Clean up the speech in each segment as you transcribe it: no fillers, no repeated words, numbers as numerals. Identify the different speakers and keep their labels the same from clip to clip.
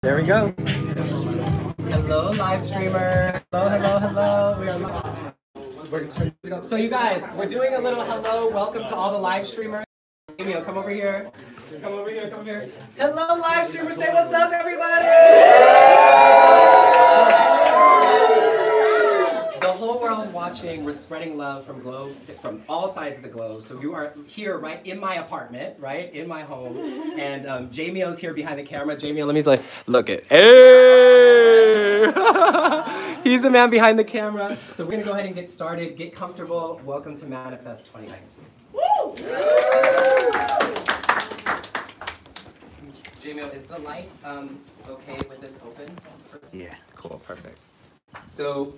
Speaker 1: There we go. Hello, live streamer. Hello, hello, hello. So you guys, we're doing a little hello. Welcome to all the live streamers. Emil, come over here. Come over here, come over here. Hello, live streamers. Say what's up, everybody. The whole world watching, we're spreading love from from all sides of the globe. So you are here right in my apartment, right in my home, and Jamie's here behind the camera. Jamie, let me look at, hey! He's the man behind the camera. So we're gonna go ahead and get started. Get comfortable. Welcome to Manifest 2019. Woo! Jamie, is the light okay with this open? Yeah, cool, perfect. So.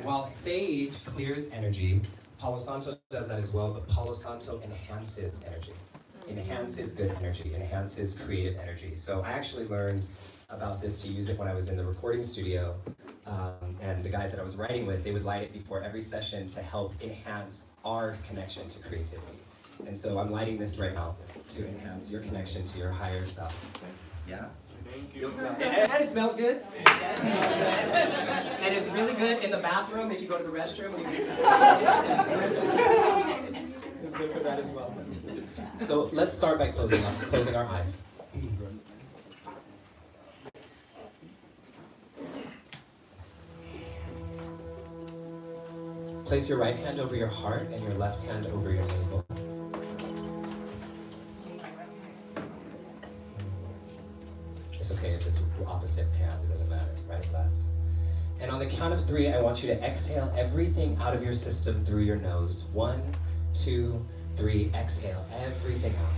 Speaker 1: While Sage clears energy, Palo Santo does that as well, but Palo Santo enhances energy, enhances good energy, enhances creative energy. So I actually learned about this to use it when I was in the recording studio, and the guys that I was writing with, they would light it before every session to help enhance our connection to creativity. And so I'm lighting this right now to enhance your connection to your higher self. Yeah. Thank you. And it smells good. And it's really good in the bathroom if you go to the restroom. It's good for that as well. So let's start by closing our eyes. Place your right hand over your heart and your left hand over your navel. It's okay if it's opposite hands, it doesn't matter, right, left. And on the count of 3, I want you to exhale everything out of your system through your nose. 1, 2, 3, exhale everything out.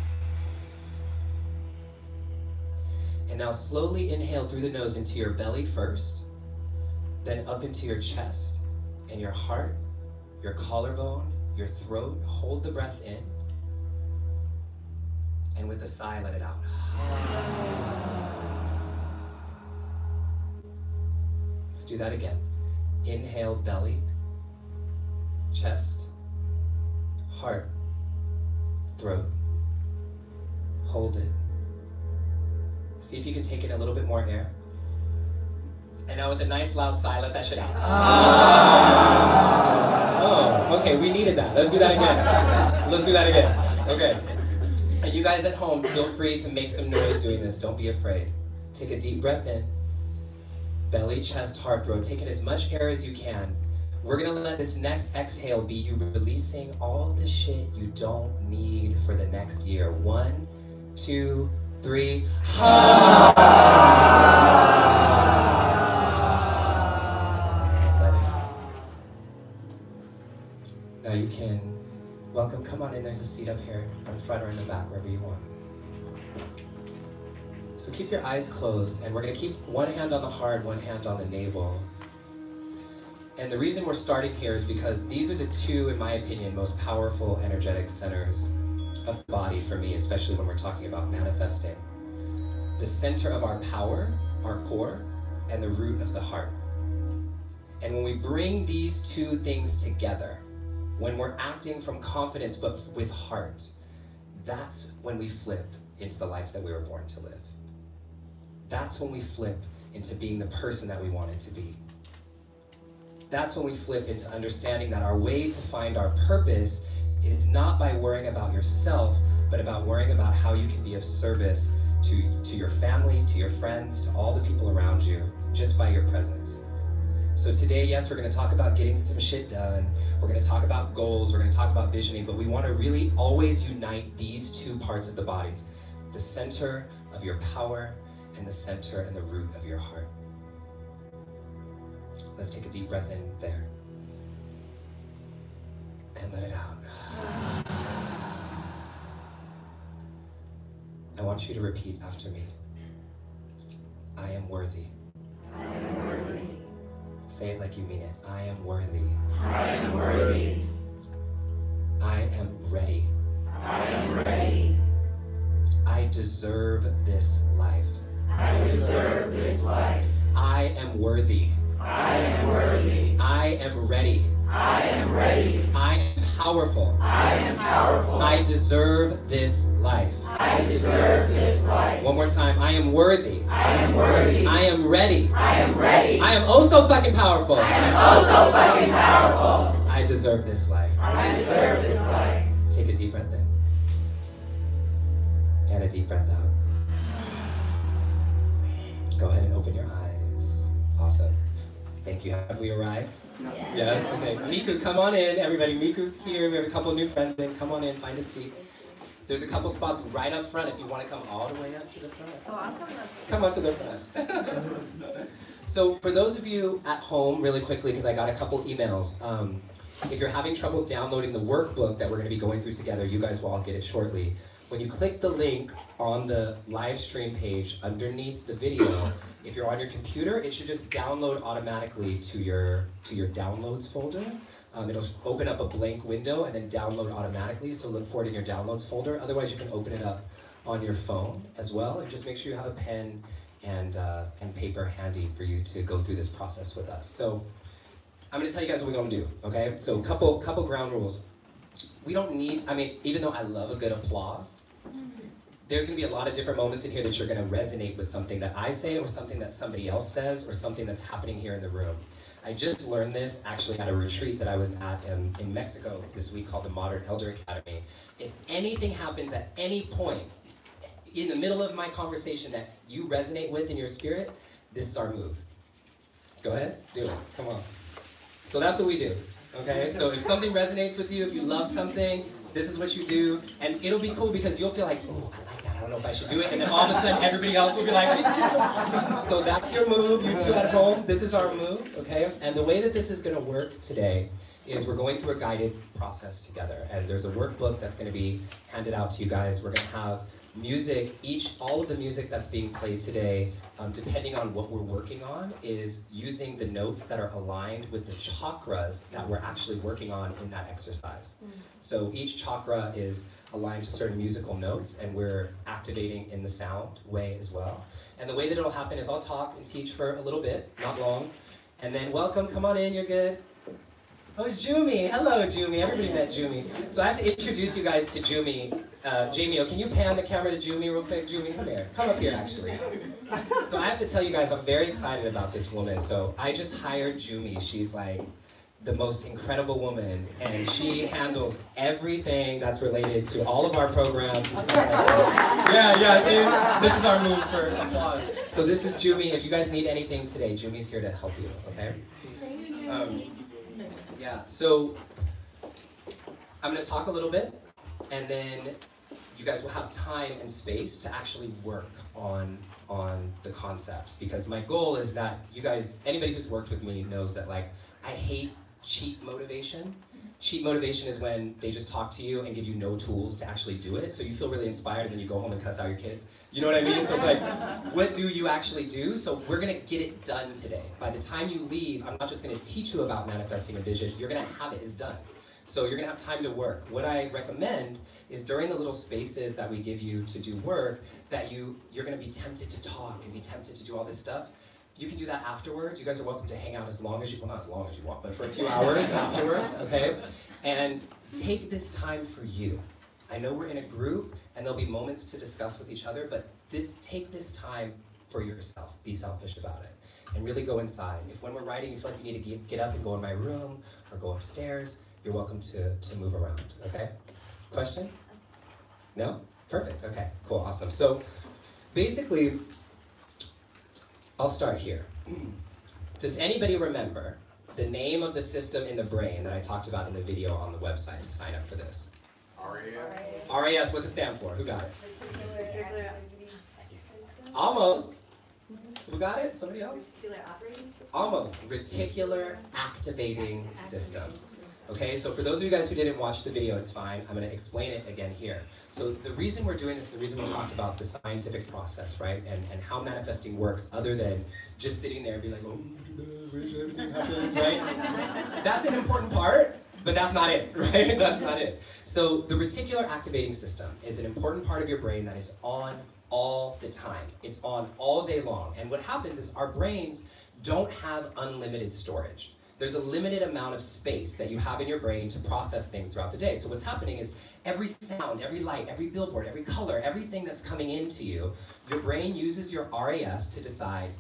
Speaker 1: And now slowly inhale through the nose into your belly first, then up into your chest and your heart, your collarbone, your throat. Hold the breath in. And with a sigh, let it out. Let's do that again. Inhale, belly, chest, heart, throat. Hold it. See if you can take in a little bit more air. And now with a nice loud sigh, let that shit out. Oh, okay, we needed that. Let's do that again. Let's do that again. Okay. And you guys at home, feel free to make some noise doing this. Don't be afraid. Take a deep breath in. Belly, chest, heart, throat. Take in as much air as you can. We're gonna let this next exhale be you releasing all the shit you don't need for the next year. 1, 2, 3. Let it out. Now you can welcome, come on in, there's a seat up here, in front or in the back, wherever you want. So keep your eyes closed, and we're gonna keep one hand on the heart, one hand on the navel. And the reason we're starting here is because these are the 2, in my opinion, most powerful energetic centers of the body for me, especially when we're talking about manifesting. The center of our power, our core, and the root of the heart. And when we bring these 2 things together, when we're acting from confidence but with heart, that's when we flip into the life that we were born to live. That's when we flip into being the person that we wanted to be. That's when we flip into understanding that our way to find our purpose is not by worrying about yourself, but about worrying about how you can be of service to your family, to your friends, to all the people around you, just by your presence. So today, yes, we're gonna talk about getting some shit done. We're gonna talk about goals, we're gonna talk about visioning, but we wanna really always unite these 2 parts of the bodies, the center of your power and the center and the root of your heart. Let's take a deep breath in there. And let it out. I want you to repeat after me. I am worthy. I am worthy. Say it like you mean it. I am worthy.
Speaker 2: I am worthy.
Speaker 1: I am ready.
Speaker 2: I am ready.
Speaker 1: I deserve this life.
Speaker 2: I deserve this life.
Speaker 1: I am worthy.
Speaker 2: I am worthy.
Speaker 1: I am ready.
Speaker 2: I am ready.
Speaker 1: I am powerful.
Speaker 2: I am powerful.
Speaker 1: I deserve this life.
Speaker 2: I I deserve this life.
Speaker 1: One more time. I am worthy.
Speaker 2: I am worthy.
Speaker 1: I am ready.
Speaker 2: I am ready.
Speaker 1: I am oh so fucking powerful.
Speaker 2: I am oh so fucking powerful.
Speaker 1: I deserve this life.
Speaker 2: I deserve this life.
Speaker 1: Take a deep breath in. And a deep breath out. Go ahead and open your eyes. Awesome. Thank you. Have we arrived? Yes. Okay. Miku, come on in. Everybody, Miku's here. We have a couple new friends in. Come on in. Find a seat. There's a couple spots right up front if you want to come all the way up to the front.
Speaker 3: Oh, I'm coming up.
Speaker 1: Come up to the front. So for those of you at home, really quickly, because I got a couple emails, if you're having trouble downloading the workbook that we're going to be going through together, you guys will all get it shortly. When you click the link on the live stream page underneath the video, if you're on your computer, it should just download automatically to your downloads folder. It'll open up a blank window and then download automatically, so look for it in your downloads folder. Otherwise, you can open it up on your phone as well, and just make sure you have a pen and paper handy for you to go through this process with us. So I'm going to tell you guys what we're going to do, okay? So couple ground rules. We don't need, I mean, even though I love a good applause, there's going to be a lot of different moments in here that you're going to resonate with something that I say or something that somebody else says or something that's happening here in the room. I just learned this actually at a retreat that I was at in Mexico this week called the Modern Elder Academy. If anything happens at any point in the middle of my conversation that you resonate with in your spirit, this is our move. Go ahead, do it, come on. So that's what we do, okay? So if something resonates with you, if you love something, this is what you do, and it'll be cool because you'll feel like, oh, I like that, I don't know if I should do it, and then all of a sudden everybody else will be like, me too. So that's your move, you two at home, this is our move, okay? And the way that this is gonna work today is we're going through a guided process together, and there's a workbook that's gonna be handed out to you guys. We're gonna have music, all of the music that's being played today, depending on what we're working on, is using the notes that are aligned with the chakras that we're actually working on in that exercise. So each chakra is aligned to certain musical notes, and we're activating in the sound way as well. And the way that it'll happen is I'll talk and teach for a little bit, not long, and then welcome, come on in, you're good. Oh, it's Jumi. Hello, Jumi. Everybody met Jumi. So I have to introduce you guys to Jumi. Jamie, can you pan the camera to Jumi real quick? Jumi, come here. Come up here, actually. So I have to tell you guys, I'm very excited about this woman. So I just hired Jumi. She's like the most incredible woman, and she handles everything that's related to all of our programs and stuff like that. Yeah, see? This is our move for applause. So this is Jumi. If you guys need anything today, Jumi's here to help you, okay? Yeah, so I'm going to talk a little bit, and then you guys will have time and space to actually work on the concepts, because my goal is that you guys, anybody who's worked with me knows that, like, I hate cheap motivation. Cheap motivation is when they just talk to you and give you no tools to actually do it, so you feel really inspired and then you go home and cuss out your kids. You know what I mean? So it's like, what do you actually do? So we're gonna get it done today. By the time you leave, I'm not just gonna teach you about manifesting a vision, you're gonna have it as done. So you're gonna have time to work. What I recommend is during the little spaces that we give you to do work, that you're gonna be tempted to talk and be tempted to do all this stuff. You can do that afterwards. You guys are welcome to hang out as long as you, well, not as long as you want, but for a few hours afterwards, okay? And take this time for you. I know we're in a group and there'll be moments to discuss with each other, but take this time for yourself. Be selfish about it and really go inside. If when we're writing you feel like you need to get up and go in my room or go upstairs, you're welcome to move around, okay? Questions? No? Perfect, okay, cool, awesome. So basically, I'll start here. Does anybody remember the name of the system in the brain that I talked about in the video on the website to sign up for this? RAS. RAS, what's it stand for? Who got it? Almost. Who got it? Somebody else? Almost. Reticular activating system. Okay, so for those of you guys who didn't watch the video, it's fine. I'm going to explain it again here. So the reason we're doing this, the reason we talked about the scientific process, right, and how manifesting works, other than just sitting there and being like, oh, everything happens, right? That's an important part, but that's not it, right? That's not it. So the reticular activating system is an important part of your brain that is on all the time. It's on all day long. And what happens is our brains don't have unlimited storage. There's a limited amount of space that you have in your brain to process things throughout the day. So what's happening is every sound, every light, every billboard, every color, everything that's coming into you, your brain uses your RAS to decide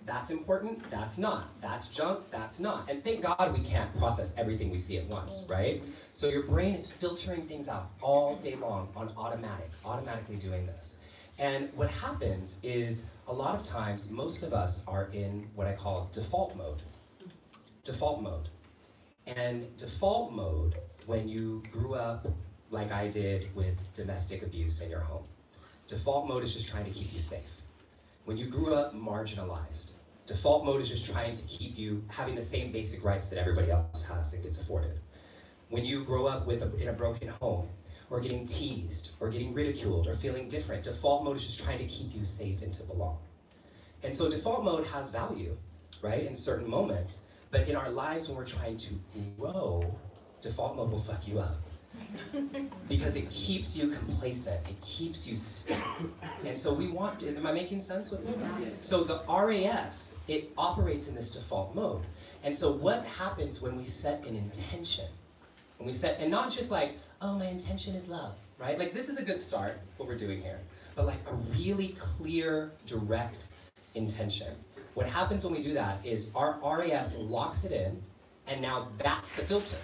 Speaker 1: that's important, that's not. That's junk, that's not. And thank God we can't process everything we see at once, right? So your brain is filtering things out all day long on automatically doing this. And what happens is a lot of times, most of us are in what I call default mode. Default mode. And default mode, when you grew up like I did with domestic abuse in your home, default mode is just trying to keep you safe. When you grew up marginalized, default mode is just trying to keep you having the same basic rights that everybody else has and gets afforded. When you grow up in a broken home, or getting teased, or getting ridiculed, or feeling different, default mode is just trying to keep you safe and to belong. And so default mode has value, right, in certain moments. But in our lives, when we're trying to grow, default mode will fuck you up. Because it keeps you complacent, it keeps you stuck. And so we want, am I making sense with this? So the RAS, it operates in this default mode. And so what happens when we set an intention? When we set, and not just like, oh, my intention is love, right? Like this is a good start, what we're doing here. But like a really clear, direct intention. What happens when we do that is our RAS locks it in, and now that's the filter.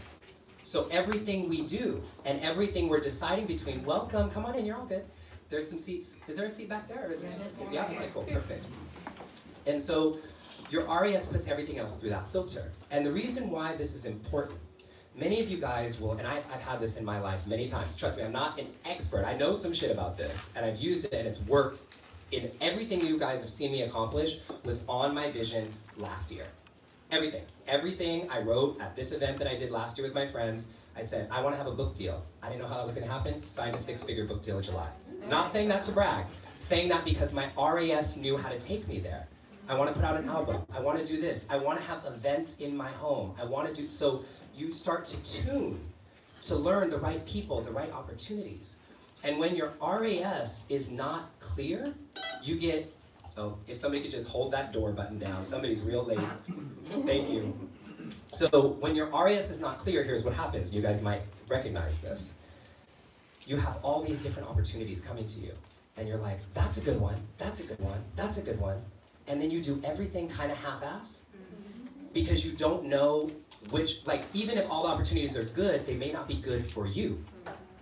Speaker 1: So everything we do and everything we're deciding between, welcome, come on in, you're all good. There's some seats. Is there a seat back there? Or is it just, yeah, okay, cool, perfect. And so your RAS puts everything else through that filter. And the reason why this is important, many of you guys will, and I've had this in my life many times. Trust me, I'm not an expert. I know some shit about this, and I've used it, and it's worked. In everything you guys have seen me accomplish was on my vision last year. Everything I wrote at this event that I did last year with my friends, I said, I want to have a book deal. I didn't know how that was going to happen. Signed a 6-figure book deal in July. Not saying that to brag. Saying that because my RAS knew how to take me there. I want to put out an album. I want to do this. I want to have events in my home. I want to do, so you start to tune to learn the right people, the right opportunities. And when your RAS is not clear, you get, oh, if somebody could just hold that door button down, somebody's real late. Thank you. So when your RAS is not clear, here's what happens. You guys might recognize this. You have all these different opportunities coming to you. And you're like, that's a good one, that's a good one, that's a good one. And then you do everything kind of half-ass. Because you don't know which, like, even if all the opportunities are good, they may not be good for you.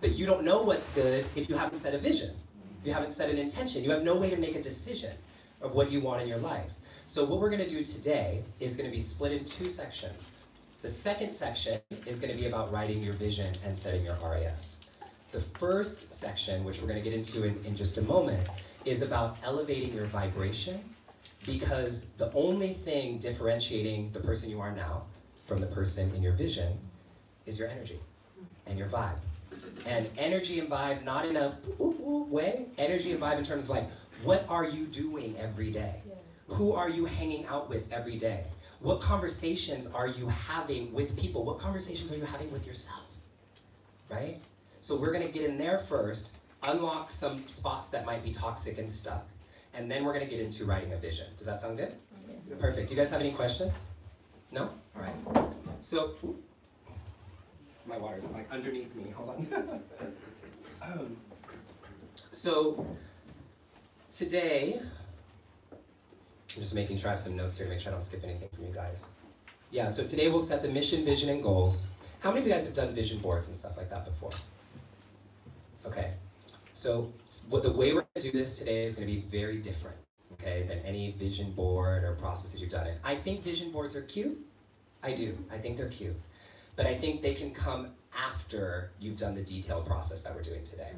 Speaker 1: But you don't know what's good if you haven't set a vision. If you haven't set an intention. You have no way to make a decision of what you want in your life. So what we're going to do today is going to be split in 2 sections. The second section is going to be about writing your vision and setting your RAS. The first section, which we're going to get into in just a moment, is about elevating your vibration, because the only thing differentiating the person you are now from the person in your vision is your energy and your vibe. And energy and vibe, not in a way, energy and vibe in terms of like, what are you doing every day? Who are you hanging out with every day? What conversations are you having with people? What conversations are you having with yourself, right? So we're gonna get in there first, unlock some spots that might be toxic and stuck, and then we're gonna get into writing a vision. Does that sound good? Yes. Perfect. Do you guys have any questions? No? All right. So, my water's like underneath me, hold on. So, today, I'm just making sure I have some notes here to make sure I don't skip anything from you guys. Yeah, so today we'll set the mission, vision, and goals. How many of you guys have done vision boards and stuff like that before? Okay, so the way we're gonna do this today is gonna be very different, okay, than any vision board or processes you've done. I think vision boards are cute. I do, I think they're cute. But I think they can come after you've done the detailed process that we're doing today,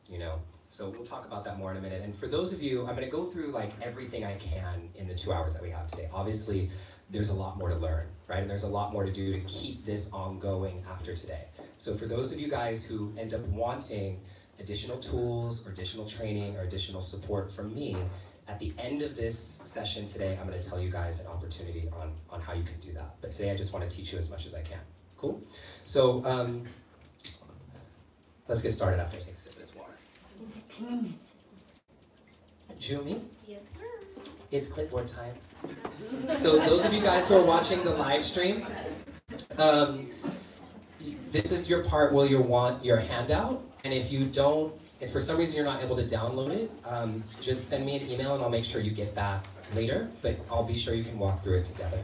Speaker 1: you know? So we'll talk about that more in a minute. And for those of you, I'm gonna go through like everything I can in the 2 hours that we have today. Obviously, there's a lot more to learn, right? And there's a lot more to do to keep this ongoing after today. So for those of you guys who end up wanting additional tools or additional training or additional support from me, at the end of this session today, I'm gonna tell you guys an opportunity on how you can do that. But today I just wanna teach you as much as I can. Cool? So let's get started after I take a sip of this water. Jumi?
Speaker 3: Yes, sir.
Speaker 1: It's clipboard time. So those of you guys who are watching the live stream, this is your part where you want your handout, and if for some reason you're not able to download it, just send me an email and I'll make sure you get that later, but I'll be sure you can walk through it together.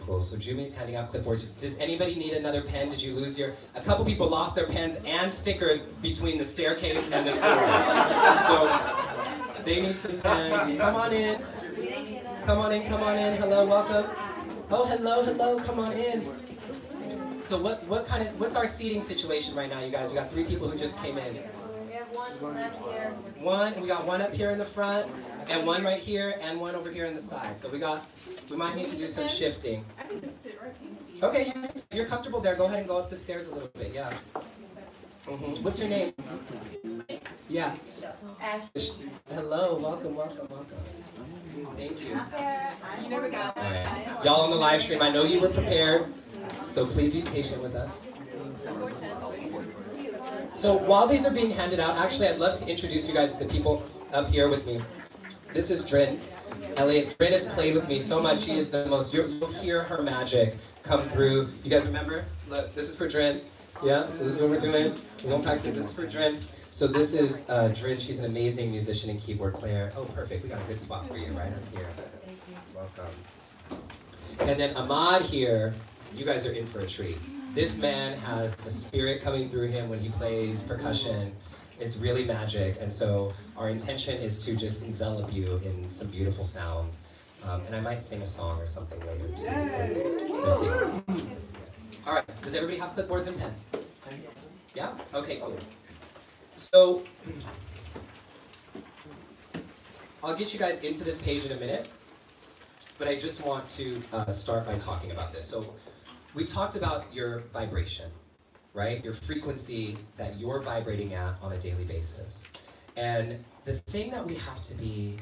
Speaker 1: Cool, so Jumi's handing out clipboards. Does anybody need another pen? Did you lose a couple people lost their pens and stickers between the staircase and this door. So they need some pens. Come on in. Come on in, come on in. Hello, welcome. Oh, hello, come on in. So what's our seating situation right now, you guys? We got 3 people who just came in.
Speaker 3: We have one up here.
Speaker 1: We got one up here in the front, and one right here, and one over here on the side. So we might need to do some shifting.
Speaker 3: I can just sit right here.
Speaker 1: Okay, if you're comfortable there, go ahead and go up the stairs a little bit, yeah. What's your name? Yeah.
Speaker 3: Ashley.
Speaker 1: Hello, welcome. Thank you.
Speaker 3: You never got
Speaker 1: All right. Y'all on the live stream, I know you were prepared, so please be patient with us. So while these are being handed out, actually I'd love to introduce you guys to the people up here with me. This is Drin. Elliot, Drin has played with me so much. She is the most, you'll hear her magic come through. You guys remember? Look, this is for Drin. Yeah, so this is what we're doing. We won't practice it. This is for Drin. So this is Drin. She's an amazing musician and keyboard player. Oh, perfect. We got a good spot for you right up here. Welcome. And then Ahmad here, you guys are in for a treat. This man has a spirit coming through him when he plays percussion. It's really magic, and so our intention is to just envelop you in some beautiful sound. And I might sing a song or something later too, so we'll see. All right, does everybody have clipboards and pens? Yeah? Okay, cool. So, I'll get you guys into this page in a minute, but I just want to start by talking about this. So, we talked about your vibration, right? Your frequency that you're vibrating at on a daily basis. And the thing that we have to be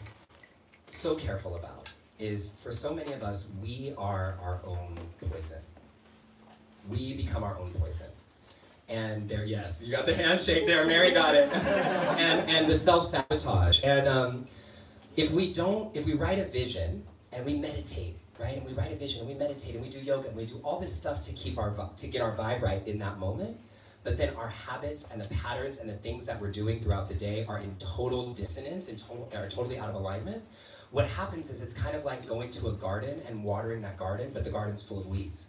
Speaker 1: so careful about is, for so many of us, we are our own poison. We become our own poison. And there, yes, you got the handshake there, Mary got it. and the self-sabotage. And if we write a vision and we meditate, right? And we write a vision and we meditate and we do yoga and we do all this stuff to get our vibe right in that moment. But then our habits and the patterns and the things that we're doing throughout the day are in total dissonance and are totally out of alignment. What happens is it's kind of like going to a garden and watering that garden, but the garden's full of weeds,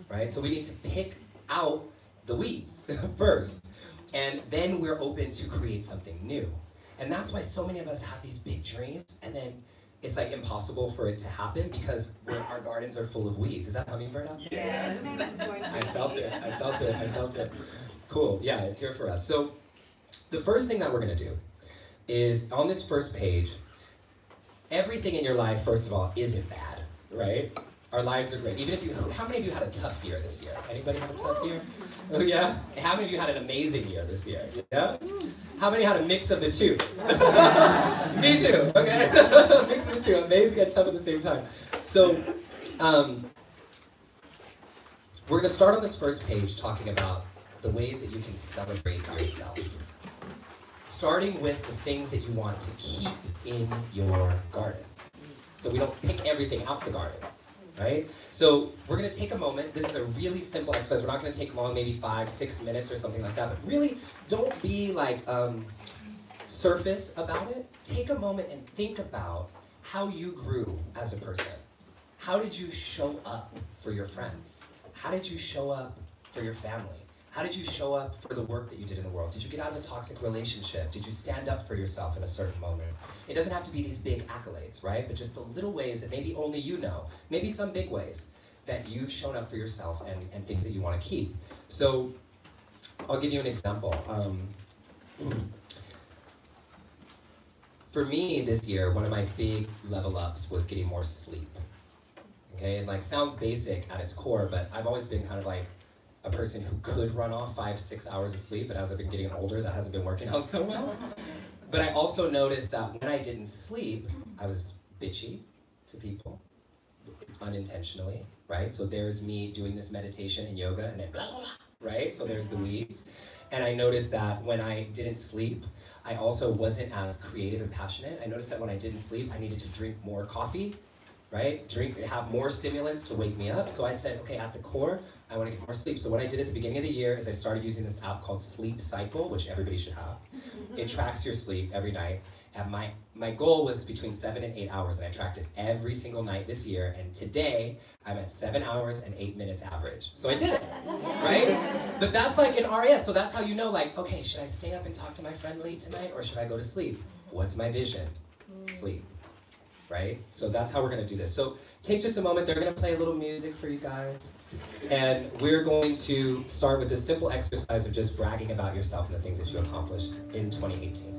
Speaker 1: right? So we need to pick out the weeds first, and then we're open to create something new. And that's why so many of us have these big dreams, and then it's like impossible for it to happen because our gardens are full of weeds. Is that hummingbird out?
Speaker 3: Yes.
Speaker 1: I felt it. Cool, yeah, it's here for us. So the first thing that we're gonna do is, on this first page, everything in your life, first of all, isn't bad, right? Our lives are great. Even if how many of you had a tough year this year? Anybody have a tough year? Oh yeah? How many of you had an amazing year this year? Yeah? How many had a mix of the two? Me too, okay? Mix of the two, amazing and tough at the same time. So, we're gonna start on this first page talking about the ways that you can celebrate yourself. Starting with the things that you want to keep in your garden. So we don't pick everything out the garden. Right? So we're going to take a moment. This is a really simple exercise. We're not going to take long, maybe 5-6 minutes or something like that. But really, don't be like surface about it. Take a moment and think about how you grew as a person. How did you show up for your friends? How did you show up for your family? How did you show up for the work that you did in the world? Did you get out of a toxic relationship? Did you stand up for yourself in a certain moment? It doesn't have to be these big accolades, right? But just the little ways that maybe only you know. Maybe some big ways that you've shown up for yourself and things that you want to keep. So I'll give you an example. For me this year, one of my big level ups was getting more sleep. Okay, and like sounds basic at its core, but I've always been kind of like a person who could run off 5-6 hours of sleep, but as I've been getting older, that hasn't been working out so well. But I also noticed that when I didn't sleep, I was bitchy to people, unintentionally, right? So there's me doing this meditation and yoga, and then blah, blah, blah, right? So there's the weeds. And I noticed that when I didn't sleep, I also wasn't as creative and passionate. I noticed that when I didn't sleep, I needed to drink more coffee, right? Have more stimulants to wake me up. So I said, okay, at the core, I want to get more sleep. So what I did at the beginning of the year is I started using this app called Sleep Cycle, which everybody should have. It tracks your sleep every night. And my goal was between 7 and 8 hours, and I tracked it every single night this year. And today, I'm at 7 hours and 8 minutes average. So I did it, right? But that's like an RES, so that's how you know, like, okay, should I stay up and talk to my friend late tonight, or should I go to sleep? What's my vision? Sleep, right? So that's how we're gonna do this. So take just a moment, they're gonna play a little music for you guys. And we're going to start with this simple exercise of just bragging about yourself and the things that you accomplished in 2018.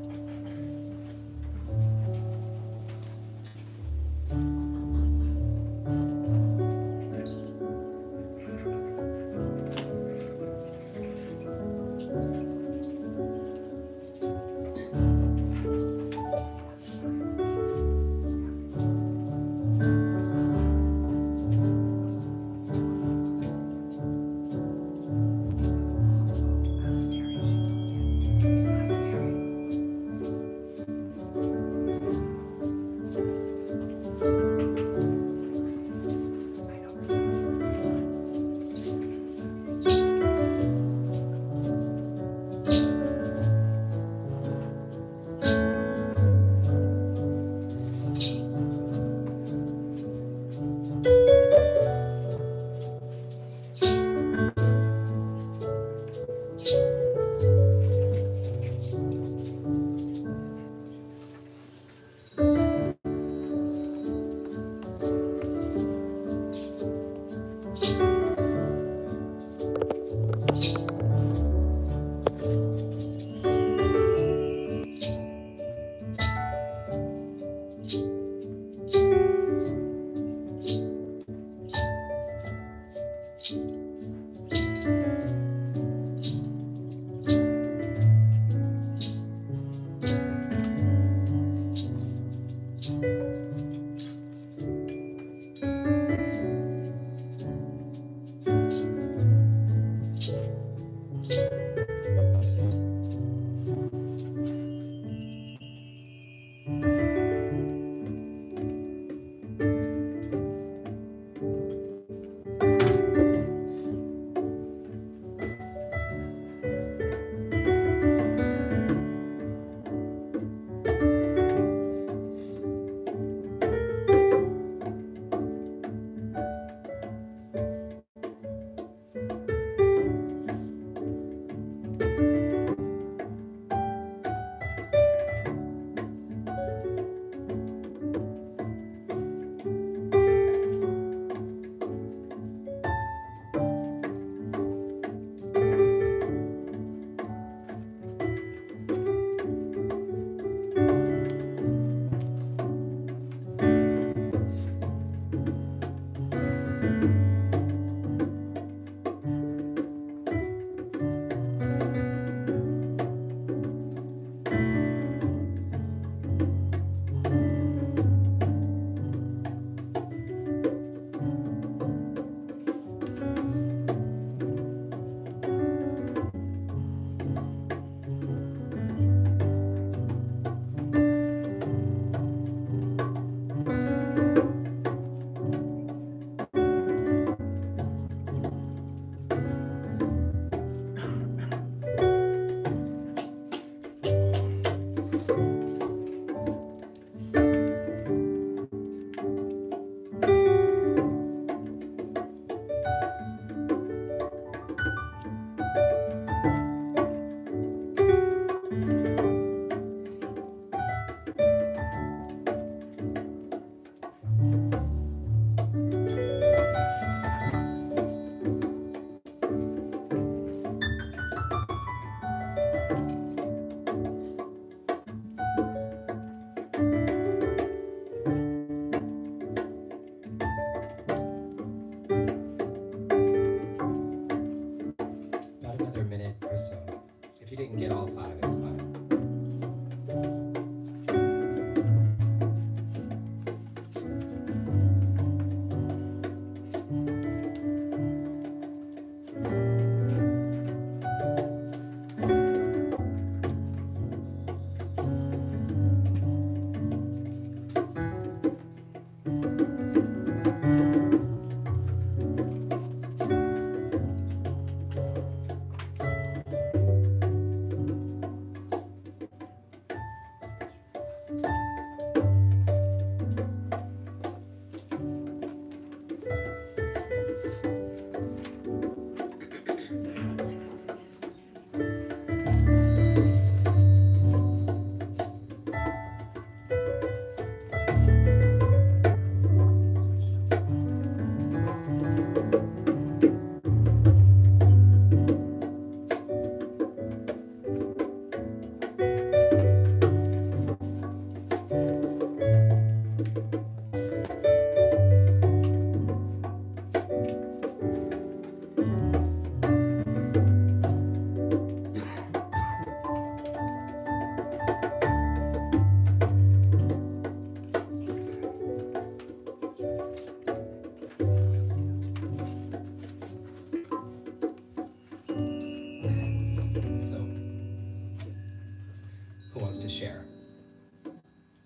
Speaker 1: share.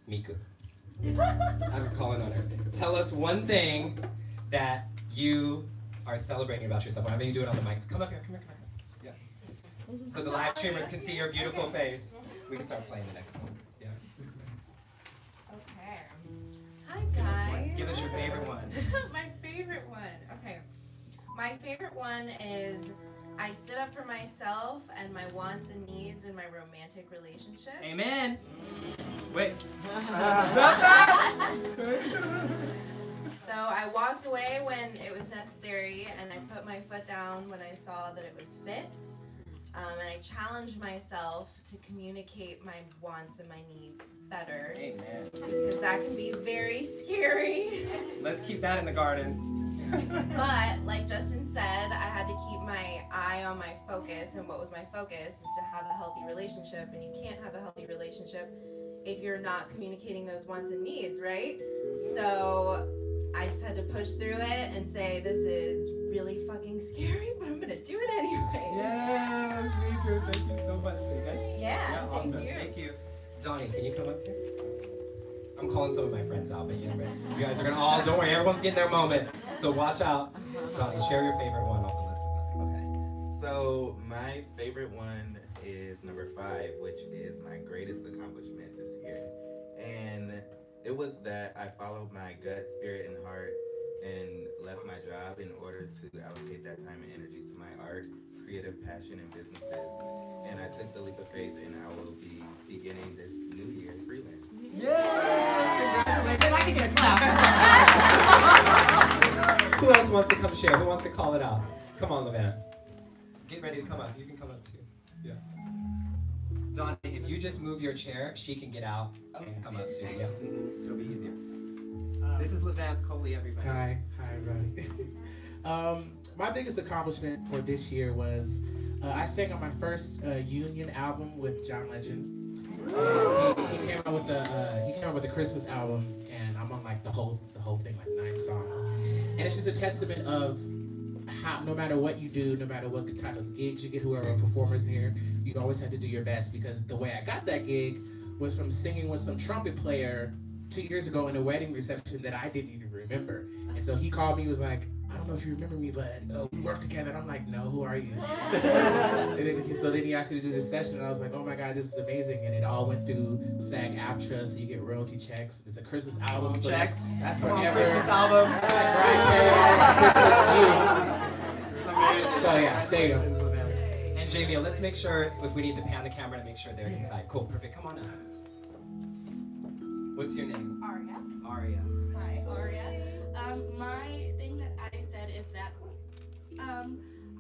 Speaker 1: Miku. I'm calling on her. Tell us one thing that you are celebrating about yourself. Why don't you do it on the mic? Come up here, come here, come here. Yeah. So the live streamers can see your beautiful face. We can start playing the next one. Yeah.
Speaker 4: Okay. Hi guys.
Speaker 1: Give us your favorite one.
Speaker 4: My favorite one. Okay. My favorite one is I stood up for myself and my wants and needs in my romantic relationship.
Speaker 1: Amen. Wait.
Speaker 4: So I walked away when it was necessary, and I put my foot down when I saw that it was fit. And I challenged myself to communicate my wants and my needs better.
Speaker 1: Amen.
Speaker 4: Because that can be very scary.
Speaker 1: Let's keep that in the garden.
Speaker 4: But like Justin said, I had to keep my eye on my focus, and what was my focus is to have a healthy relationship, and you can't have a healthy relationship if you're not communicating those wants and needs, right? So I just had to push through it and say, this is really fucking scary, but I'm gonna do it anyway.
Speaker 1: Yes, Miku, thank you so much.
Speaker 4: Yeah,
Speaker 1: awesome.
Speaker 4: thank you.
Speaker 1: Thank you. Donnie, can you come up here? I'm calling some of my friends out, but yeah, you guys are gonna all, don't worry, everyone's getting their moment. So watch out. Donnie, share your favorite one on the list with us.
Speaker 5: Okay. So my favorite one is number 5, which is my greatest accomplishment this year. And it was that I followed my gut, spirit, and heart and left my job in order to allocate that time and energy to my art, creative passion, and businesses. And I took the leap of faith, and I will be beginning this new year freelance.
Speaker 1: Yes! Congratulations. I can get a clap. Who else wants to come share? Who wants to call it out? Come on, Levance. Get ready to come up. You can come up too. Yeah. Donnie, if you just move your chair, she can get out and come up too. Yeah. It'll be easier. This is Levance Coley, everybody.
Speaker 6: Hi everybody. My biggest accomplishment for this year was I sang on my first Union album with John Legend. He came out with the Christmas album, and I'm on like the whole thing, like 9 songs. And it's just a testament of how no matter what you do, no matter what type of gigs you get, whoever are performers here, you always have to do your best, because the way I got that gig was from singing with some trumpet player 2 years ago in a wedding reception that I didn't even remember. And so he called me, was like, I don't know if you remember me, but we worked together. And I'm like, no, who are you? So then he asked me to do this session, and I was like, oh my God, this is amazing. And it all went through SAG-AFTRA, so you get royalty checks. It's a Christmas album, so that's whenever.
Speaker 1: Christmas album.
Speaker 6: It's like right there, Christmas June. So yeah, there you go.
Speaker 1: And Jamie, let's make sure, if we need to pan the camera to make sure they're inside. Cool, perfect. Come on up. What's your name?
Speaker 3: Aria.
Speaker 1: Aria.
Speaker 7: Hi, Aria. My thing that I said is that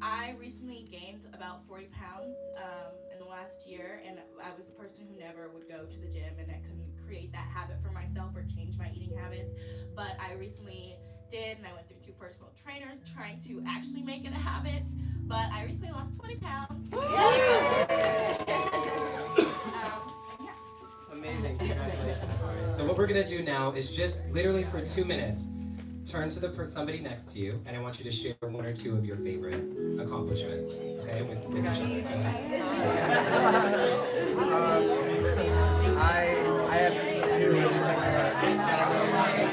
Speaker 7: I recently gained about 40 pounds in the last year, and I was a person who never would go to the gym, and I couldn't create that habit for myself or change my eating habits. But I recently did, and I went through 2 personal trainers trying to actually make it a habit. But I recently lost 20 pounds.
Speaker 1: Amazing. Congratulations, Aria. So what we're going to do now is just literally for 2 minutes, turn to somebody next to you, and I want you to share 1 or 2 of your favorite accomplishments, okay, with each other.
Speaker 8: I have 2 that I really like.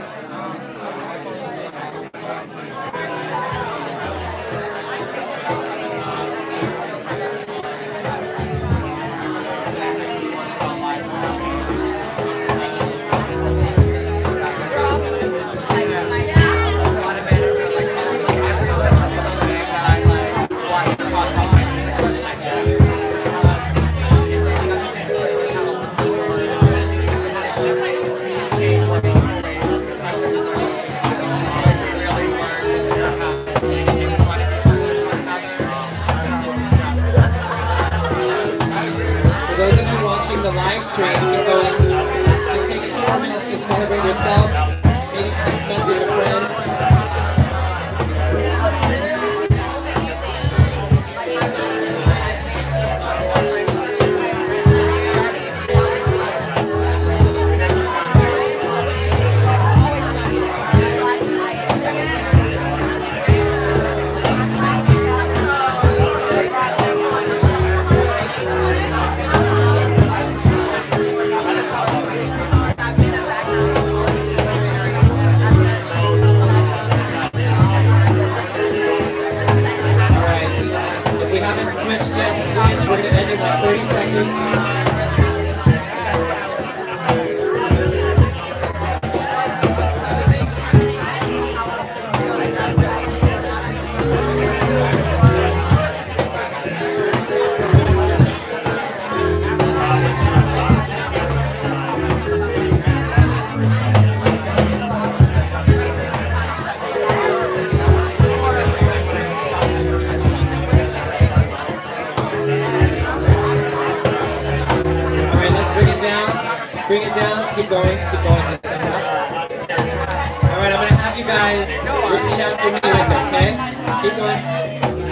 Speaker 1: guys repeat after me with it, okay? Keep going.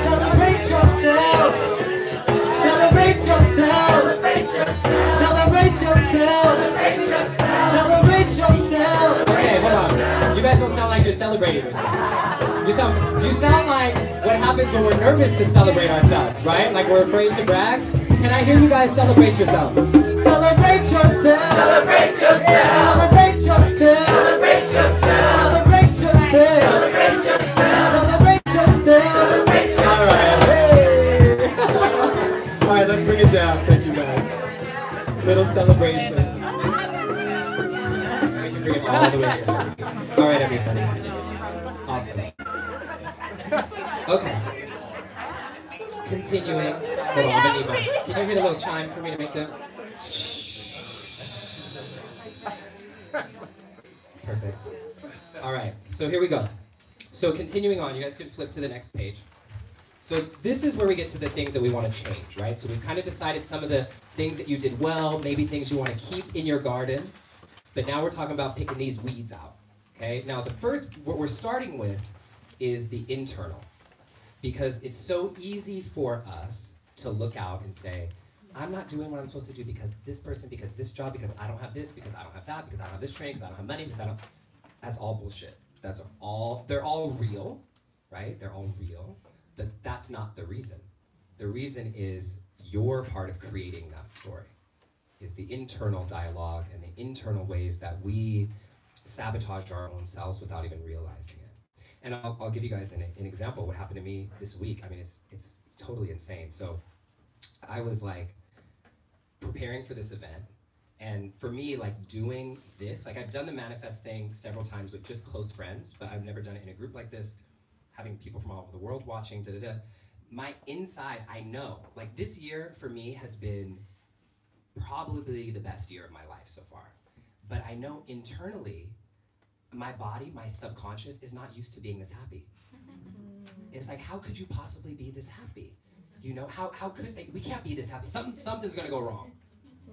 Speaker 9: Celebrate yourself. Celebrate yourself. Celebrate yourself. Celebrate yourself.
Speaker 1: Okay, hold on. You guys don't sound like you're celebrating yourself. You sound like what happens when we're nervous to celebrate ourselves, right? Like we're afraid to brag. Can I hear you guys celebrate yourself?
Speaker 9: Celebrate yourself.
Speaker 2: Celebrate yourself.
Speaker 9: Celebrate yourself.
Speaker 2: Celebrate yourself.
Speaker 9: Celebrate yourself.
Speaker 2: Celebrate yourself.
Speaker 9: Celebrate yourself.
Speaker 2: Celebrate yourself.
Speaker 1: All right. Hey. All right, let's bring it down. Thank you guys. Little celebration. We can bring it all the way down. All right, everybody. Awesome. Okay. Continuing. Hold on, I'm gonna need my. Can you hit a little chime for me to make that? Perfect. All right, so here we go. So continuing on, you guys can flip to the next page. So this is where we get to the things that we want to change, right? So we've kind of decided some of the things that you did well, maybe things you want to keep in your garden. But now we're talking about picking these weeds out, okay? Now the first, what we're starting with is the internal. Because it's so easy for us to look out and say, I'm not doing what I'm supposed to do because this person, because this job, because I don't have this, because I don't have that, because I don't have this training, because I don't have money, because I don't... That's all bullshit. They're all real, right? They're all real, but that's not the reason. The reason is you're part of creating that story, is the internal dialogue and the internal ways that we sabotage our own selves without even realizing it. And I'll give you guys an example of what happened to me this week. I mean, it's totally insane. So I was like preparing for this event. And for me, like doing this, like I've done the manifest thing several times with just close friends, but I've never done it in a group like this, having people from all over the world watching, My inside, I know, like this year for me has been probably the best year of my life so far. But I know internally, my body, my subconscious is not used to being this happy. It's like, how could you possibly be this happy? You know, how could they, we can't be this happy. Something's gonna go wrong.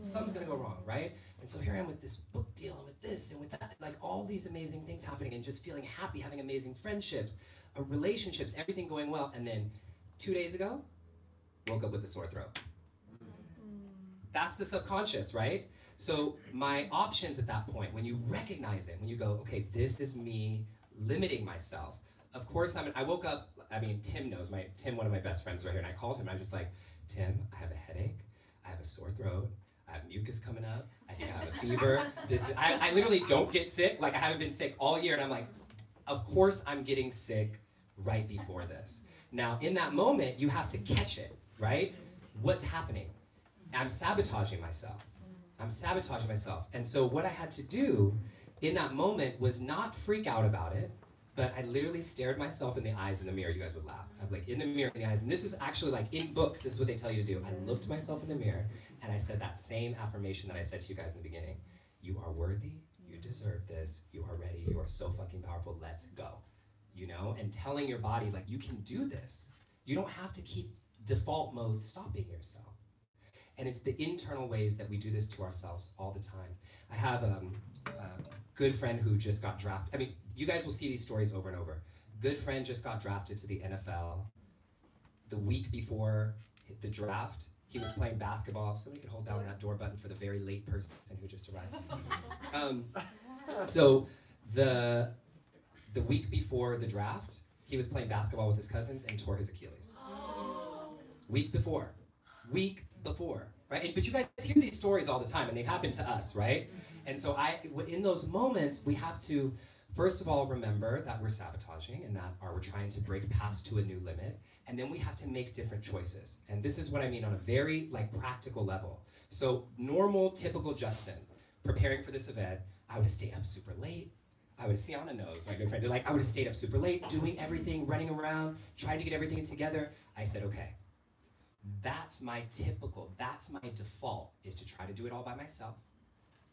Speaker 1: Something's gonna go wrong, right? And so here I am with this book deal and with this and with that, like all these amazing things happening and just feeling happy, having amazing friendships, relationships, everything going well. And then 2 days ago, woke up with a sore throat. That's the subconscious, right? So my options at that point, when you recognize it, when you go, okay, this is me limiting myself. Of course, I woke up, Tim knows, Tim, one of my best friends right here, and I called him, and I'm just like, Tim, I have a headache, I have a sore throat, I have mucus coming up, I think I have a fever. I literally don't get sick, like I haven't been sick all year, and I'm like, of course I'm getting sick right before this. Now, in that moment, you have to catch it, right? What's happening? I'm sabotaging myself. And so what I had to do in that moment was not freak out about it, but I literally stared myself in the eyes in the mirror. You guys would laugh. I'm like in the mirror in the eyes. And this is actually like in books, this is what they tell you to do. I looked myself in the mirror and I said that same affirmation that I said to you guys in the beginning. You are worthy, you deserve this, you are ready, you are so fucking powerful, let's go. You know, and telling your body like you can do this. You don't have to keep default mode stopping yourself. And it's the internal ways that we do this to ourselves all the time. I have a good friend who just got drafted. I mean, you guys will see these stories over and over. Good friend just got drafted to the NFL. The week before the draft, he was playing basketball. If somebody could hold down that door button for the very late person who just arrived. So the week before the draft, he was playing basketball with his cousins and tore his Achilles. Week before, right? But you guys hear these stories all the time, and they've happened to us, right? And so in those moments, we have to, first of all, remember that we're sabotaging and that we're trying to break past to a new limit, and then we have to make different choices. And this is what I mean on a very practical level. So normal, typical Justin, preparing for this event, I would have stayed up super late. I would have, Sienna knows, my good friend, I would have stayed up super late, doing everything, running around, trying to get everything together. I said, okay, that's my default, is to try to do it all by myself,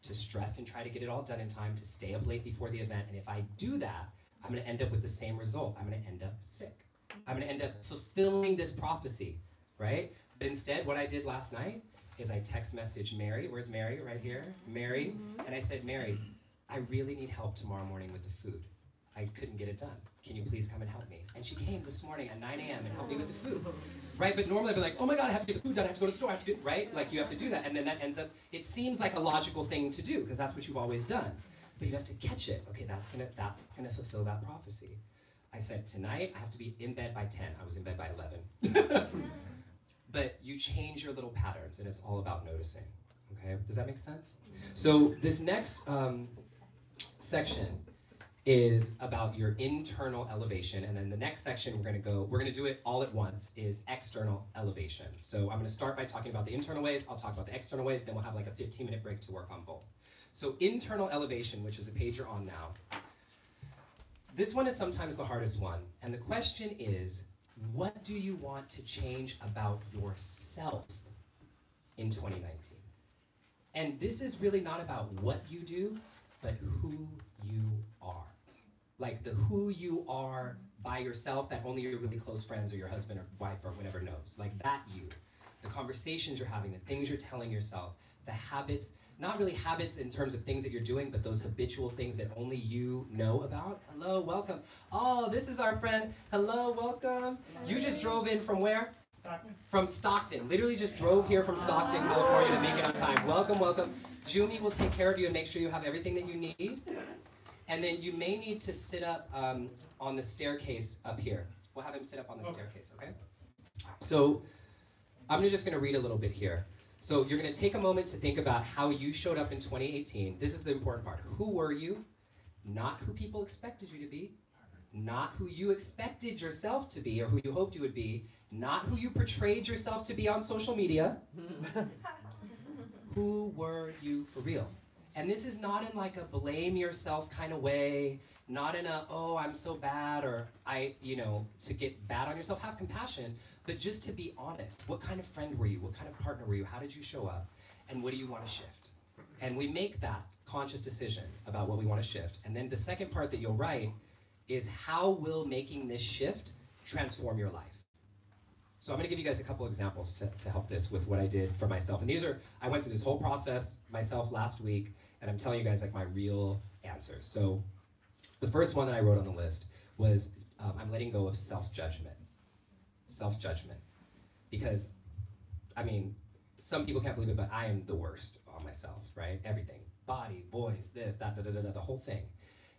Speaker 1: to stress and try to get it all done in time, to stay up late before the event. And if I do that, I'm gonna end up with the same result. I'm gonna end up sick. I'm gonna end up fulfilling this prophecy, right? But instead, what I did last night is I text messaged Mary. Where's Mary? Right here. Mary. And I said, Mary, I really need help tomorrow morning with the food. I couldn't get it done. Can you please come and help me? And she came this morning at 9 a.m. and helped me with the food, right? But normally I'd be like, oh my God, I have to get the food done, I have to go to the store, I have to do, right? Like you have to do that, and then that ends up, it seems like a logical thing to do, because that's what you've always done. But you have to catch it. Okay, that's gonna fulfill that prophecy. I said, tonight I have to be in bed by 10. I was in bed by 11. But you change your little patterns, and it's all about noticing, okay? Does that make sense? So this next section is about your internal elevation, and then the next section we're gonna do it all at once, is external elevation. So I'm gonna start by talking about the internal ways, I'll talk about the external ways, then we'll have like a 15-minute break to work on both. So internal elevation, which is the page you're on now, this one is sometimes the hardest one, and the question is, what do you want to change about yourself in 2019? And this is really not about what you do, but who you are. Like the who you are by yourself that only your really close friends or your husband or wife or whatever knows. Like that you. The conversations you're having, the things you're telling yourself, the habits, not really habits in terms of things that you're doing, but those habitual things that only you know about. Hello, welcome. Oh, this is our friend. Hello, welcome. You just drove in from where?
Speaker 8: Stockton.
Speaker 1: From Stockton. Literally just drove here from Stockton, California to make it on time. Welcome, welcome. Jumi will take care of you and make sure you have everything that you need. And then you may need to sit up on the staircase up here. We'll have him sit up on the staircase, okay? So I'm just gonna read a little bit here. So you're gonna take a moment to think about how you showed up in 2018. This is the important part. Who were you? Not who people expected you to be. Not who you expected yourself to be or who you hoped you would be. Not who you portrayed yourself to be on social media. Who were you for real? And this is not in like a blame yourself kind of way, not in a, oh, I'm so bad, or to get bad on yourself. Have compassion, but just to be honest. What kind of friend were you? What kind of partner were you? How did you show up? And what do you want to shift? And we make that conscious decision about what we want to shift. And then the second part that you'll write is how will making this shift transform your life? So I'm gonna give you guys a couple examples to help this with what I did for myself. And I went through this whole process myself last week, and I'm telling you guys like my real answers. So the first one that I wrote on the list was I'm letting go of self-judgment. Self-judgment. Because, I mean, some people can't believe it, but I am the worst on myself, right? Everything. Body, voice, this, that, the whole thing.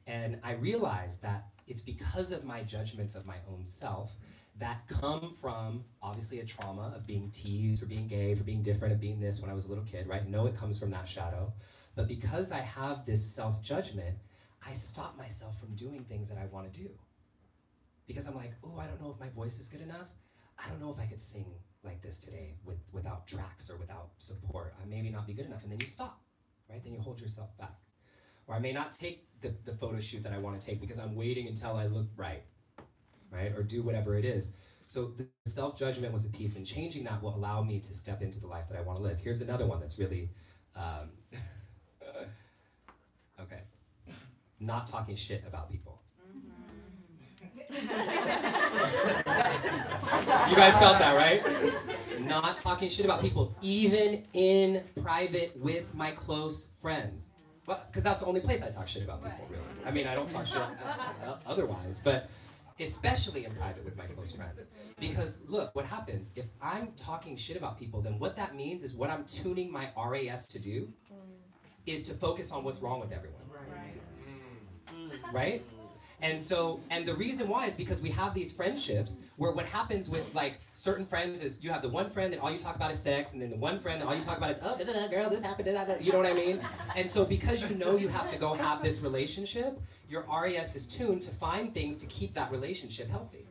Speaker 1: And I realized that it's because of my judgments of my own self that come from, obviously, a trauma of being teased for being gay, for being different, of being this when I was a little kid, right? No, it comes from that shadow. But because I have this self-judgment, I stop myself from doing things that I want to do. Because I'm like, oh, I don't know if my voice is good enough. I don't know if I could sing like this today without tracks or without support. I maybe not be good enough. And then you stop, right? Then you hold yourself back. Or I may not take the photo shoot that I want to take because I'm waiting until I look right? Or do whatever it is. So the self-judgment was a piece, and changing that will allow me to step into the life that I want to live. Here's another one that's really, okay. Not talking shit about people. You guys felt that, right? Not talking shit about people, even in private with my close friends. Because that's the only place I talk shit about people, really. I mean, I don't talk shit otherwise, but especially in private with my close friends. Because look, what happens, if I'm talking shit about people, then what that means is what I'm tuning my RAS to do is to focus on what's wrong with everyone. Right? And the reason why is because we have these friendships where what happens with like certain friends is you have the one friend that all you talk about is sex, and then the one friend that all you talk about is, oh, girl, this happened, you know what I mean? And so because you know you have to go have this relationship, your RAS is tuned to find things to keep that relationship healthy.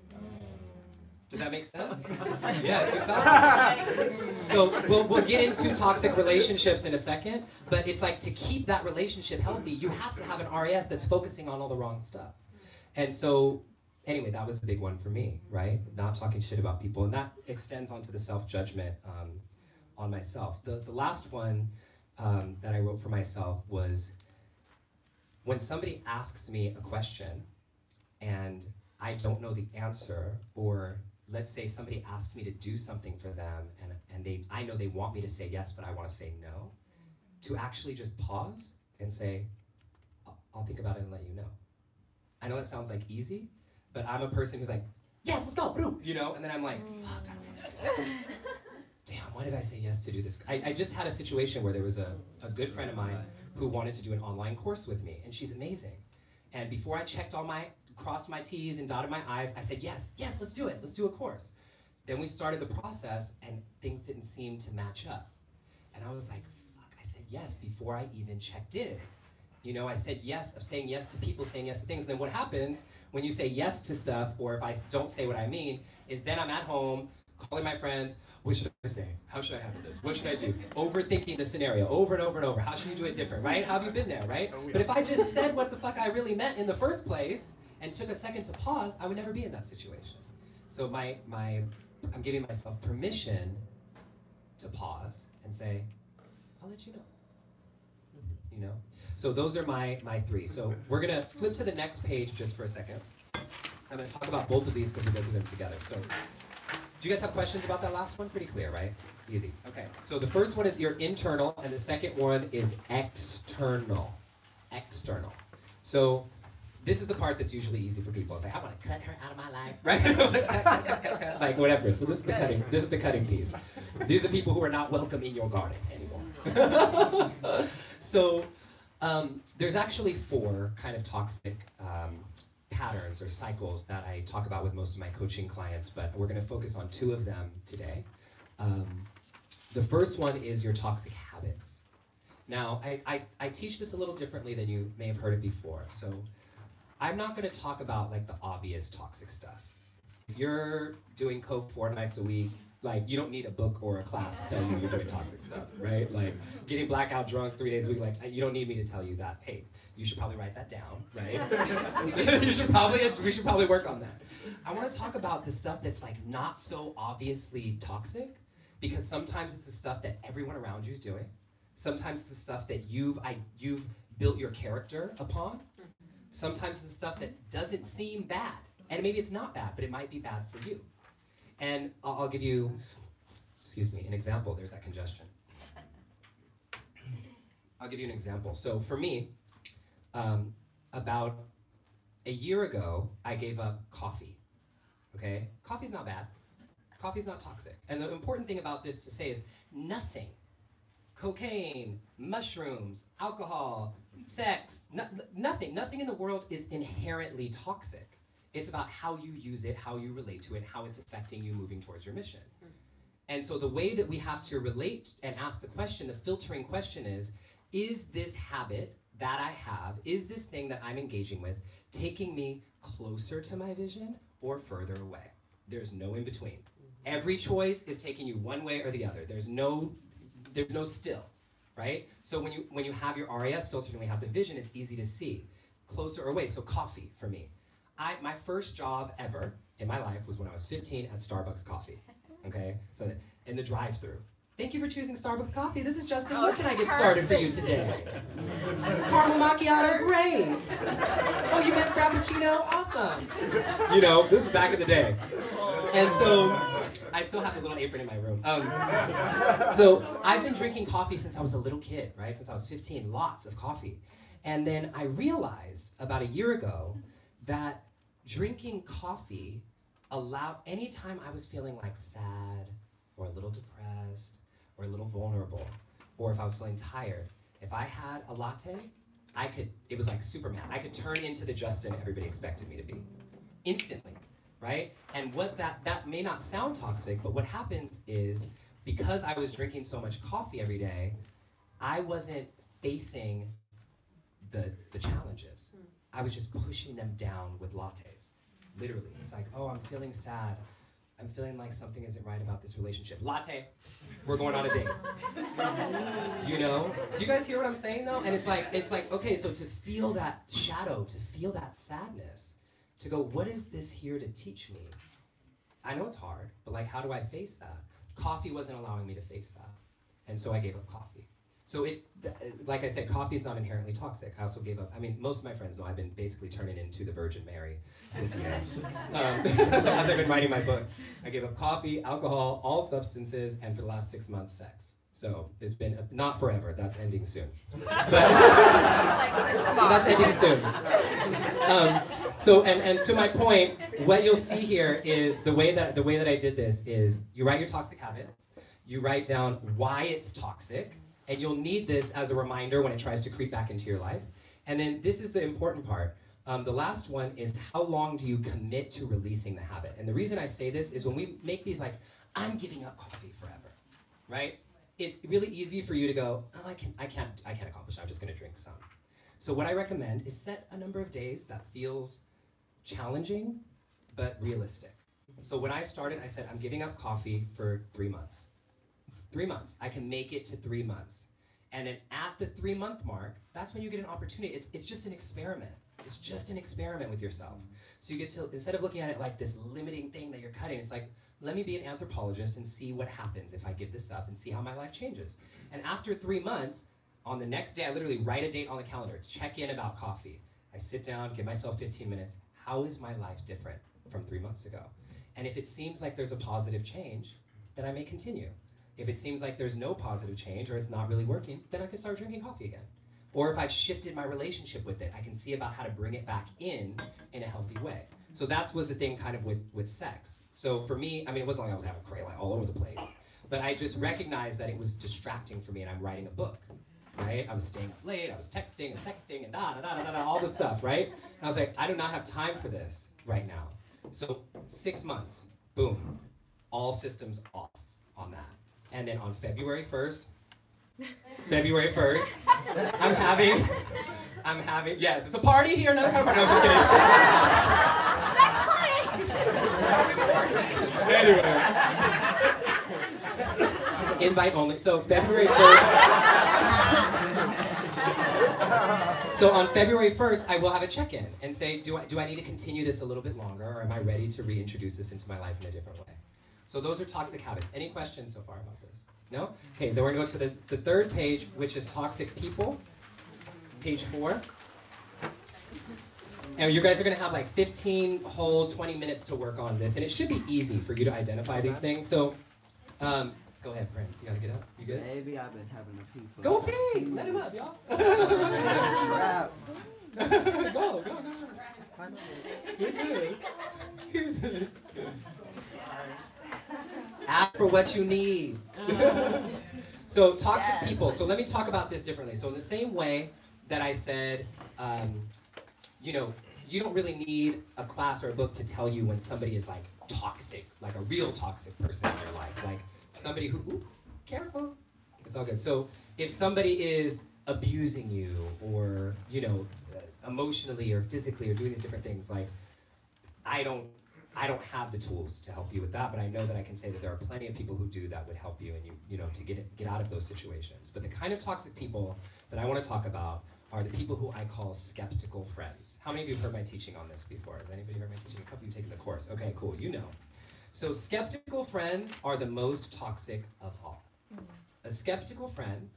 Speaker 1: Does that make sense? Yes, you felt it. So we'll get into toxic relationships in a second, but it's like to keep that relationship healthy, you have to have an RAS that's focusing on all the wrong stuff. And so, anyway, that was a big one for me, right? Not talking shit about people, and that extends onto the self-judgment on myself. The last one that I wrote for myself was when somebody asks me a question and I don't know the answer, or let's say somebody asks me to do something for them and I know they want me to say yes, but I want to say no, to actually just pause and say, I'll think about it and let you know. I know that sounds like easy, but I'm a person who's like, yes, let's go, bro, you know? And then I'm like, fuck, I don't want to do that. Damn, why did I say yes to do this? I just had a situation where there was a good friend of mine who wanted to do an online course with me, and she's amazing. And before I crossed my T's and dotted my I's, I said, yes, let's do it. Let's do a course. Then we started the process, and things didn't seem to match up. And I was like, fuck, I said yes before I even checked in. You know, I said yes, of saying yes to people, saying yes to things. And then what happens when you say yes to stuff, or if I don't say what I mean, is then I'm at home, calling my friends, what should I say? How should I handle this? What should I do? Overthinking the scenario over and over and over. How should you do it different, right? How have you been there, right? Oh, yeah. But if I just said what the fuck I really meant in the first place and took a second to pause, I would never be in that situation. So I'm giving myself permission to pause and say, I'll let you know. You know? So those are my three. So we're gonna flip to the next page just for a second. I'm gonna talk about both of these because we go through them together. So do you guys have questions about that last one? Pretty clear, right? Easy. Okay. So the first one is your internal, and the second one is external. External. So this is the part that's usually easy for people. It's like, I want to cut her out of my life, right? Like whatever. So this is the cutting. This is the cutting piece. These are people who are not welcome in your garden anymore. So there's actually 4 kind of toxic patterns or cycles that I talk about with most of my coaching clients, but we're going to focus on 2 of them today. The first one is your toxic habits. Now, I teach this a little differently than you may have heard it before. So I'm not going to talk about like the obvious toxic stuff. If you're doing coke 4 nights a week, like you don't need a book or a class to tell you you're doing toxic stuff, right? Like getting blackout drunk 3 days a week, like you don't need me to tell you that, hey, you should probably write that down, right? we should probably work on that. I want to talk about the stuff that's like not so obviously toxic, because sometimes it's the stuff that everyone around you is doing. Sometimes it's the stuff that you've built your character upon. Sometimes it's the stuff that doesn't seem bad, and maybe it's not bad, but it might be bad for you. And I'll give you, an example. There's that congestion. I'll give you an example. So for me, about a year ago, I gave up coffee, okay? Coffee's not bad. Coffee's not toxic. And the important thing about this to say is nothing, cocaine, mushrooms, alcohol, sex, nothing in the world is inherently toxic. It's about how you use it, how you relate to it, how it's affecting you moving towards your mission. And so the way that we have to relate and ask the question, the filtering question is this habit that I have, is this thing that I'm engaging with taking me closer to my vision or further away? There's no in between. Every choice is taking you one way or the other. There's no still, right? So when you have your RAS filtered and we have the vision, it's easy to see closer or away. So coffee for me. My first job ever in my life was when I was 15 at Starbucks Coffee, okay? So in the drive-thru. Thank you for choosing Starbucks Coffee. This is Justin. What can I get started for you today? Caramel macchiato, great. Oh, you meant frappuccino? Awesome. You know, this is back in the day. And so I still have a little apron in my room. So I've been drinking coffee since I was a little kid, right? Since I was 15, lots of coffee. And then I realized about a year ago that drinking coffee allowed, anytime I was feeling like sad or a little depressed or a little vulnerable, or if I was feeling tired, if I had a latte, it was like Superman. I could turn into the Justin everybody expected me to be instantly, right? And what that may not sound toxic, but what happens is because I was drinking so much coffee every day, I wasn't facing the challenges. I was just pushing them down with lattes, literally. It's like, oh, I'm feeling sad. I'm feeling like something isn't right about this relationship. Latte, we're going on a date. You know? Do you guys hear what I'm saying though? And it's like, okay, so to feel that shadow, to feel that sadness, to go, what is this here to teach me? I know it's hard, but like, how do I face that? Coffee wasn't allowing me to face that. And so I gave up coffee. So like I said, coffee is not inherently toxic. I also gave up, most of my friends know I've been basically turning into the Virgin Mary this year. As I've been writing my book. I gave up coffee, alcohol, all substances, and for the last 6 months, sex. So it's been not forever. That's ending soon. But that's ending soon. So and to my point, what you'll see here is the way that I did this is you write your toxic habit, you write down why it's toxic, and you'll need this as a reminder when it tries to creep back into your life. And then this is the important part. The last one is how long do you commit to releasing the habit? And the reason I say this is when we make these like, I'm giving up coffee forever, right? It's really easy for you to go, oh, I can't accomplish it. I'm just gonna drink some. So what I recommend is set a number of days that feels challenging, but realistic. So when I started, I said, I'm giving up coffee for 3 months. 3 months, I can make it to 3 months. And then at the 3-month mark, that's when you get an opportunity. It's just an experiment. It's just an experiment with yourself. So you get to, instead of looking at it like this limiting thing that you're cutting, it's like, let me be an anthropologist and see what happens if I give this up and see how my life changes. And after 3 months, on the next day, I literally write a date on the calendar, check in about coffee. I sit down, give myself 15 minutes. How is my life different from 3 months ago? And if it seems like there's a positive change, then I may continue. If it seems like there's no positive change or it's not really working, then I can start drinking coffee again. Or if I've shifted my relationship with it, I can see about how to bring it back in a healthy way. So that was the thing kind of with sex. So for me, I mean, it wasn't like I was having cray like all over the place, but I just recognized that it was distracting for me and I'm writing a book, right? I was staying up late, I was texting and sexting and all the stuff, right? And I was like, I do not have time for this right now. So 6 months, boom, all systems off on that. And then on February 1st, I'm having, yes, it's a party here, another kind of party. No, I'm just kidding. Anyway. Invite only. So February 1st. So on February 1st, I will have a check-in and say, do I need to continue this a little bit longer, or am I ready to reintroduce this into my life in a different way? So those are toxic habits. Any questions so far about this? No? Okay, then we're going to go to the third page, which is toxic people. Page 4. And you guys are going to have like 15 whole 20 minutes to work on this. And it should be easy for you to identify these things. So, go ahead, Prince. You got to get up. You good?
Speaker 10: Maybe I've been having a pee for
Speaker 1: Go pee! Let him up, y'all. Go. You're good. Ask for what you need. So toxic people. So let me talk about this differently. So in the same way that I said, you know, you don't really need a class or a book to tell you when somebody is like toxic, like a real toxic person in your life, like somebody who, ooh, careful, it's all good. So if somebody is abusing you or, you know, emotionally or physically or doing these different things, like I don't have the tools to help you with that, but I know that I can say that there are plenty of people who do that would help you and you know, to get out of those situations. But the kind of toxic people that I want to talk about are the people who I call skeptical friends. How many of you have heard my teaching on this before? Has anybody heard my teaching? A couple of you taken the course. Okay, cool, you know. So skeptical friends are the most toxic of all. A skeptical friend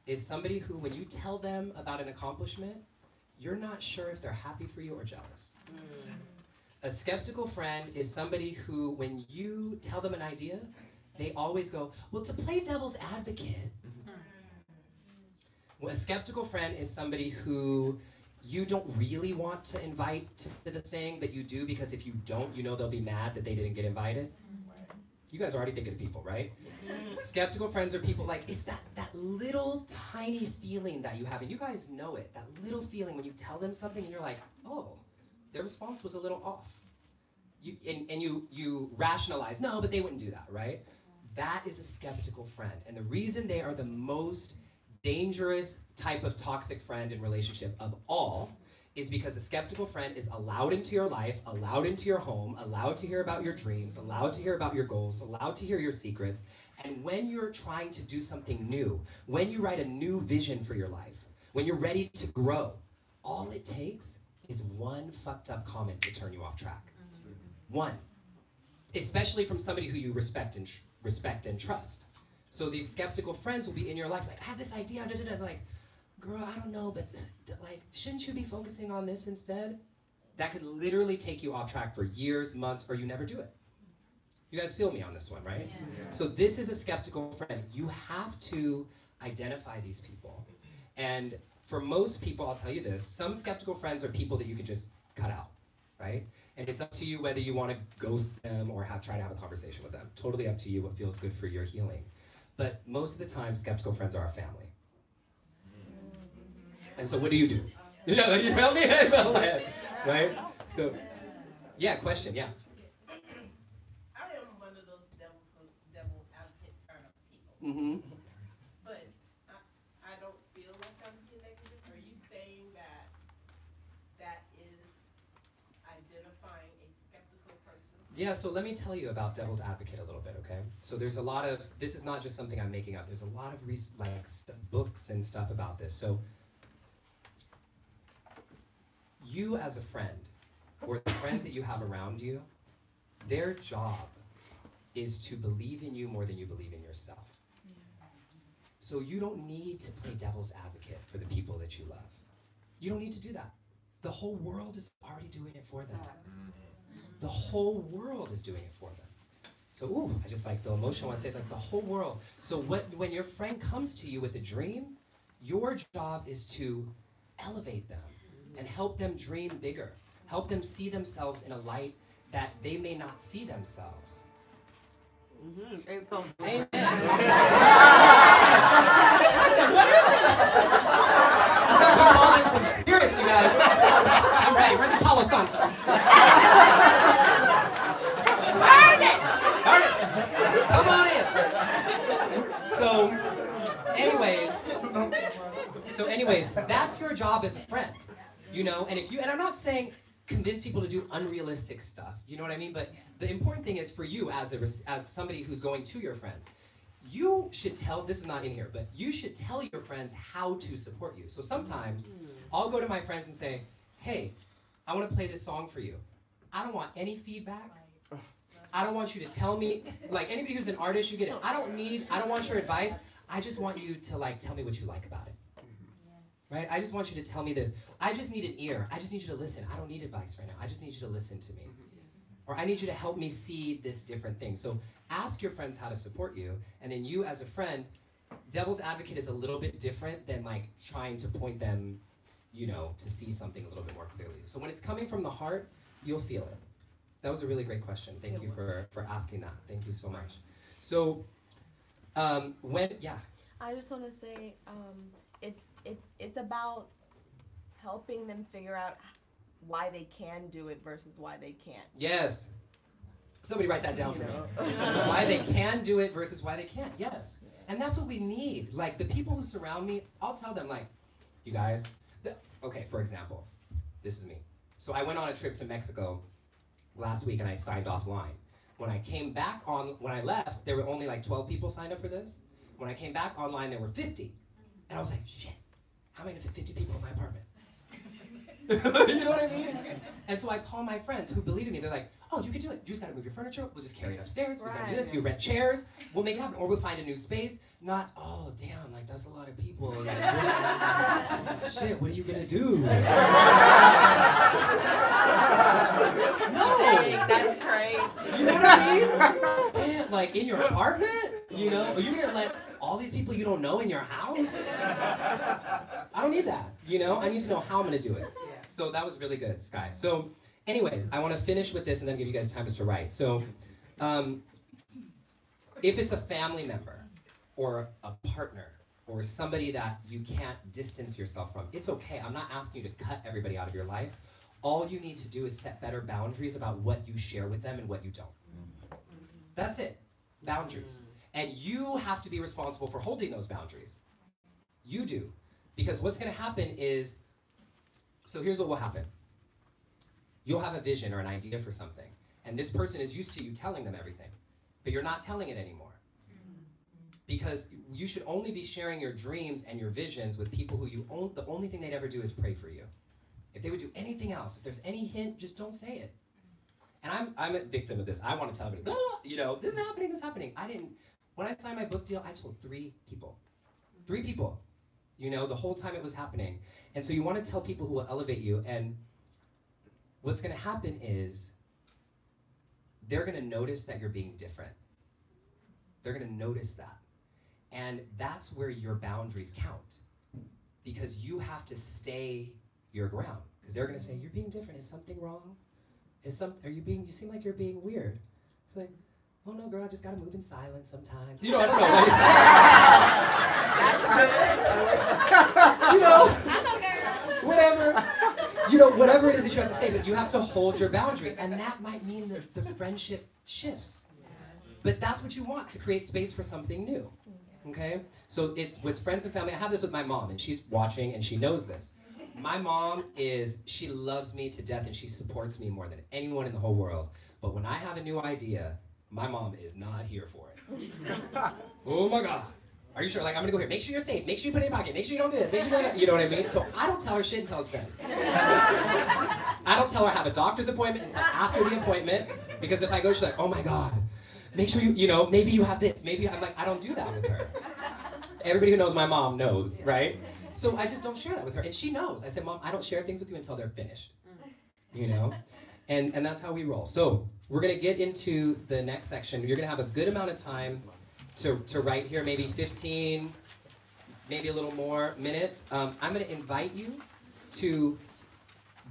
Speaker 1: is somebody who, when you tell them about an accomplishment, you're not sure if they're happy for you or jealous. A skeptical friend is somebody who, when you tell them an idea, they always go, well, to play devil's advocate. Well, a skeptical friend is somebody who you don't really want to invite to the thing, but you do because if you don't, you know they'll be mad that they didn't get invited. You guys are already thinking of people, right? Skeptical friends are people like, it's that little tiny feeling that you have, and you guys know it, that little feeling when you tell them something and you're like, oh, their response was a little off. You rationalize, no, but they wouldn't do that, right? That is a skeptical friend. And the reason they are the most dangerous type of toxic friend in relationship of all is because a skeptical friend is allowed into your life, allowed into your home, allowed to hear about your dreams, allowed to hear about your goals, allowed to hear your secrets. And when you're trying to do something new, when you write a new vision for your life, when you're ready to grow, all it takes is one fucked up comment to turn you off track. One. Especially from somebody who you respect and trust. So these skeptical friends will be in your life like, I have this idea, like, girl, I don't know, but like, shouldn't you be focusing on this instead? That could literally take you off track for years, months, or you never do it. You guys feel me on this one, right? So this is a skeptical friend. You have to identify these people. And for most people, I'll tell you this, some skeptical friends are people that you can just cut out, right? And it's up to you whether you want to ghost them or try to have a conversation with them. Totally up to you what feels good for your healing. But most of the time, skeptical friends are our family. And so what do? You know, you felt me? I felt it, right? So, yeah, question, yeah.
Speaker 10: I am one of those devil advocate kind of people.
Speaker 1: Mm-hmm.
Speaker 10: But I don't feel like I'm being negative. Are you saying that that is identifying a skeptical person?
Speaker 1: Yeah, so let me tell you about devil's advocate a little bit, okay? So there's a lot of, this is not just something I'm making up, there's a lot of books and stuff about this. So you as a friend, or the friends that you have around you, their job is to believe in you more than you believe in yourself. So you don't need to play devil's advocate for the people that you love. You don't need to do that. The whole world is already doing it for them. The whole world is doing it for them. So, ooh, I just like feel emotional when I say it, like the whole world. So when your friend comes to you with a dream, your job is to elevate them and help them dream bigger. Help them see themselves in a light that they may not see themselves. Amen. What is it? We're calling some spirits, you guys. I'm ready. Where's Apollo Santo? Come on in. So anyways, that's your job as a friend, you know. And and I'm not saying convince people to do unrealistic stuff, you know what I mean? But the important thing is for you as somebody who's going to your friends, you should tell. This is not in here, but you should tell your friends how to support you. So sometimes I'll go to my friends and say, "Hey, I want to play this song for you. I don't want any feedback. I don't want you to tell me, like anybody who's an artist, you get it. I don't want your advice. I just want you to like tell me what you like about it. Right? I just want you to tell me this. I just need an ear. I just need you to listen. I don't need advice right now. I just need you to listen to me. Or I need you to help me see this different thing." So ask your friends how to support you, and then you as a friend, devil's advocate is a little bit different than like trying to point them, you know, to see something a little bit more clearly. So when it's coming from the heart, you'll feel it. That was a really great question. Thank you for asking that. Thank you so much. So, I
Speaker 11: just want to say, it's about helping them figure out why they can do it versus why they can't.
Speaker 1: Yes. Somebody write that down for me. Why they can do it versus why they can't. Yes. And that's what we need. Like the people who surround me, I'll tell them like, you guys, okay, for example, this is me. So I went on a trip to Mexico last week and I signed offline. When I left, there were only like 12 people signed up for this. When I came back online, there were 50. And I was like, shit, how am I gonna fit 50 people in my apartment? You know what I mean? And so I call my friends who believe in me. They're like, oh, you can do it. You just gotta move your furniture. We'll just carry it upstairs. We'll just do this. You rent chairs. We'll make it happen. Or we'll find a new space. Not, oh, damn, like that's a lot of people. Like, shit, what are you gonna do? No.
Speaker 11: Dang, that's crazy.
Speaker 1: You know what I mean? Man, like in your apartment? You know? Are you gonna let all these people you don't know in your house? I don't need that. You know? I need to know how I'm gonna do it. So that was really good, Sky. So anyway, I want to finish with this and then give you guys time to write. So if it's a family member or a partner or somebody that you can't distance yourself from, it's okay. I'm not asking you to cut everybody out of your life. All you need to do is set better boundaries about what you share with them and what you don't. That's it. Boundaries. And you have to be responsible for holding those boundaries. You do. Because what's going to happen is, so here's what will happen. You'll have a vision or an idea for something, and this person is used to you telling them everything, but you're not telling it anymore. Because you should only be sharing your dreams and your visions with people who the only thing they'd ever do is pray for you. If they would do anything else, if there's any hint, just don't say it. And I'm a victim of this. I want to tell everybody, you know, this is happening. When I signed my book deal, I told 3 people. 3 people, you know, the whole time it was happening. And so you want to tell people who will elevate you, and what's going to happen is they're gonna notice that you're being different. They're gonna notice that. And that's where your boundaries count. Because you have to stay your ground. Because they're gonna say, you're being different, is something wrong? You seem like you're being weird. It's like, oh no girl, I just gotta move in silence sometimes. You know, I don't know. Like, whatever. Whatever it is that you have to say, but you have to hold your boundary. And that might mean that the friendship shifts. But that's what you want, to create space for something new. Okay? So it's with friends and family. I have this with my mom, and she's watching, and she knows this. My mom she loves me to death, and she supports me more than anyone in the whole world. But when I have a new idea, my mom is not here for it. Oh my God. Are you sure? Like, I'm gonna go here. Make sure you're safe. Make sure you put it in your pocket. Make sure you don't do this. Make sure you don't. You know what I mean? So I don't tell her shit until it's done. I don't tell her I have a doctor's appointment until after the appointment, because if I go, she's like, oh my God, make sure maybe you have this. I'm like, I don't do that with her. Everybody who knows my mom knows, right? So I just don't share that with her. And she knows. I said, Mom, I don't share things with you until they're finished. You know? And that's how we roll. So we're gonna get into the next section. You're gonna have a good amount of time to write here, maybe 15, maybe a little more minutes. I'm gonna invite you to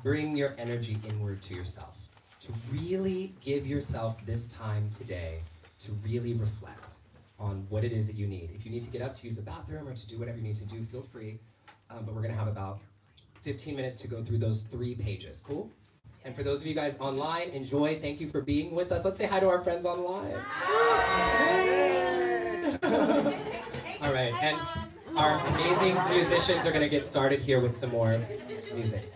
Speaker 1: bring your energy inward to yourself, to really give yourself this time today to really reflect on what it is that you need. If you need to get up to use the bathroom or to do whatever you need to do, feel free. But we're gonna have about 15 minutes to go through those 3 pages, cool? And for those of you guys online, enjoy, thank you for being with us. Let's say hi to our friends online. All right, and our amazing musicians are gonna get started here with some more music.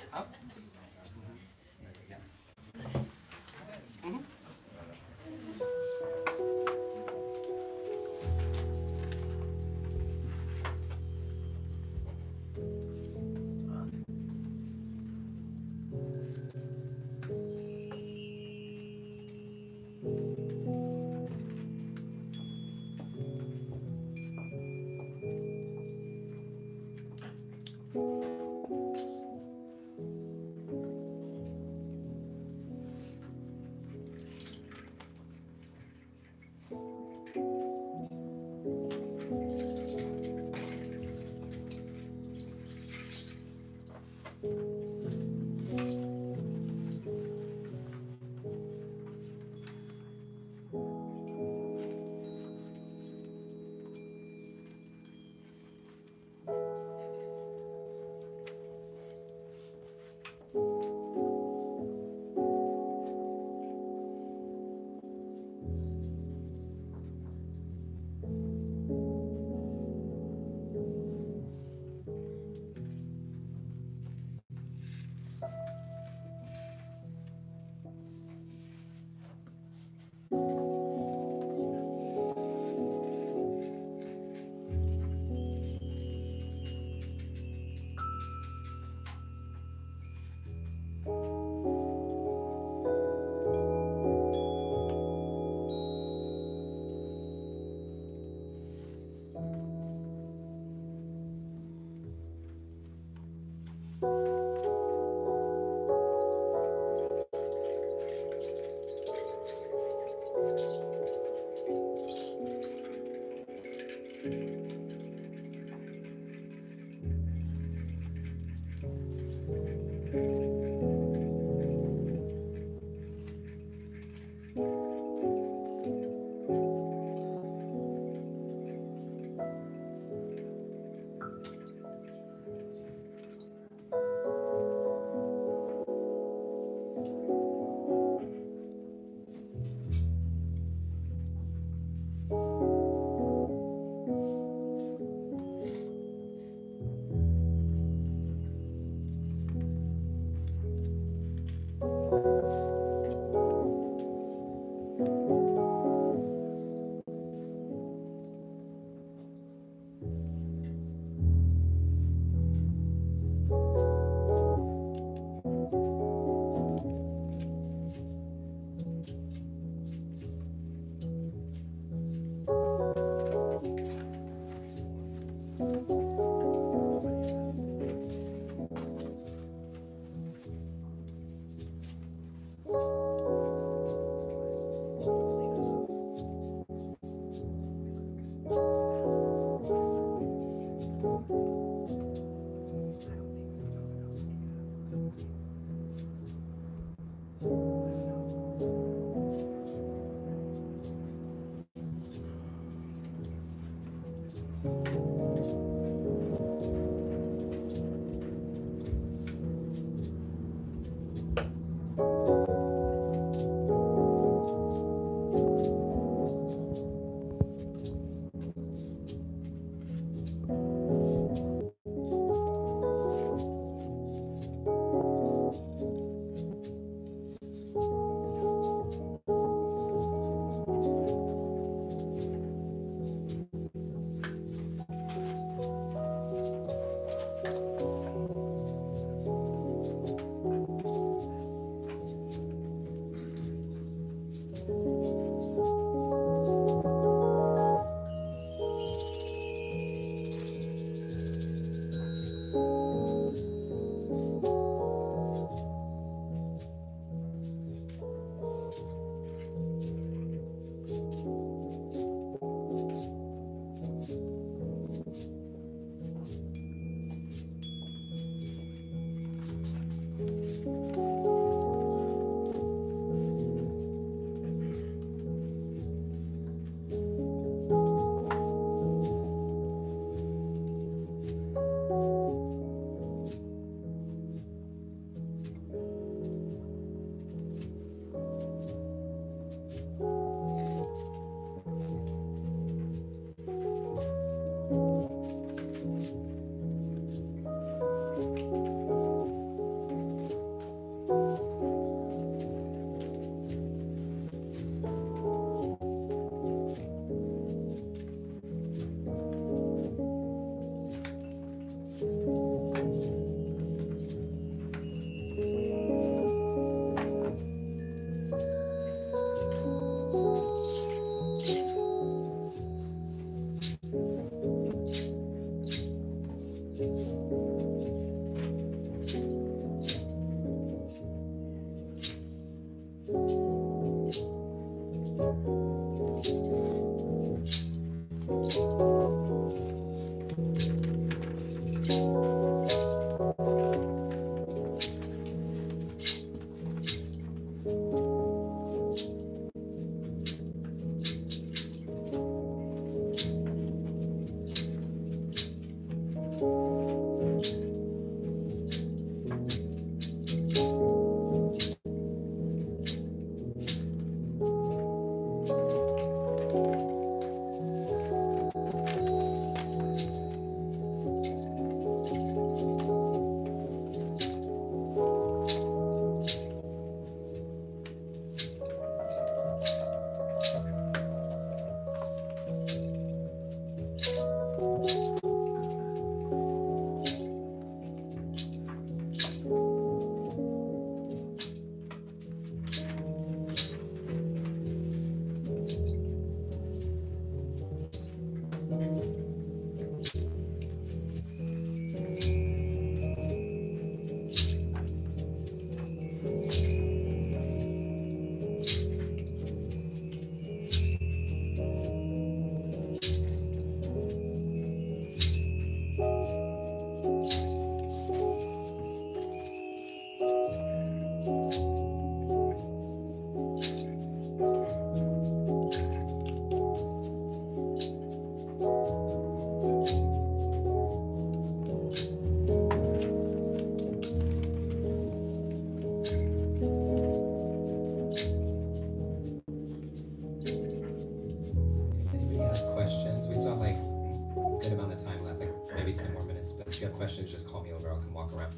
Speaker 1: questions, just call me over. I'll come walk around.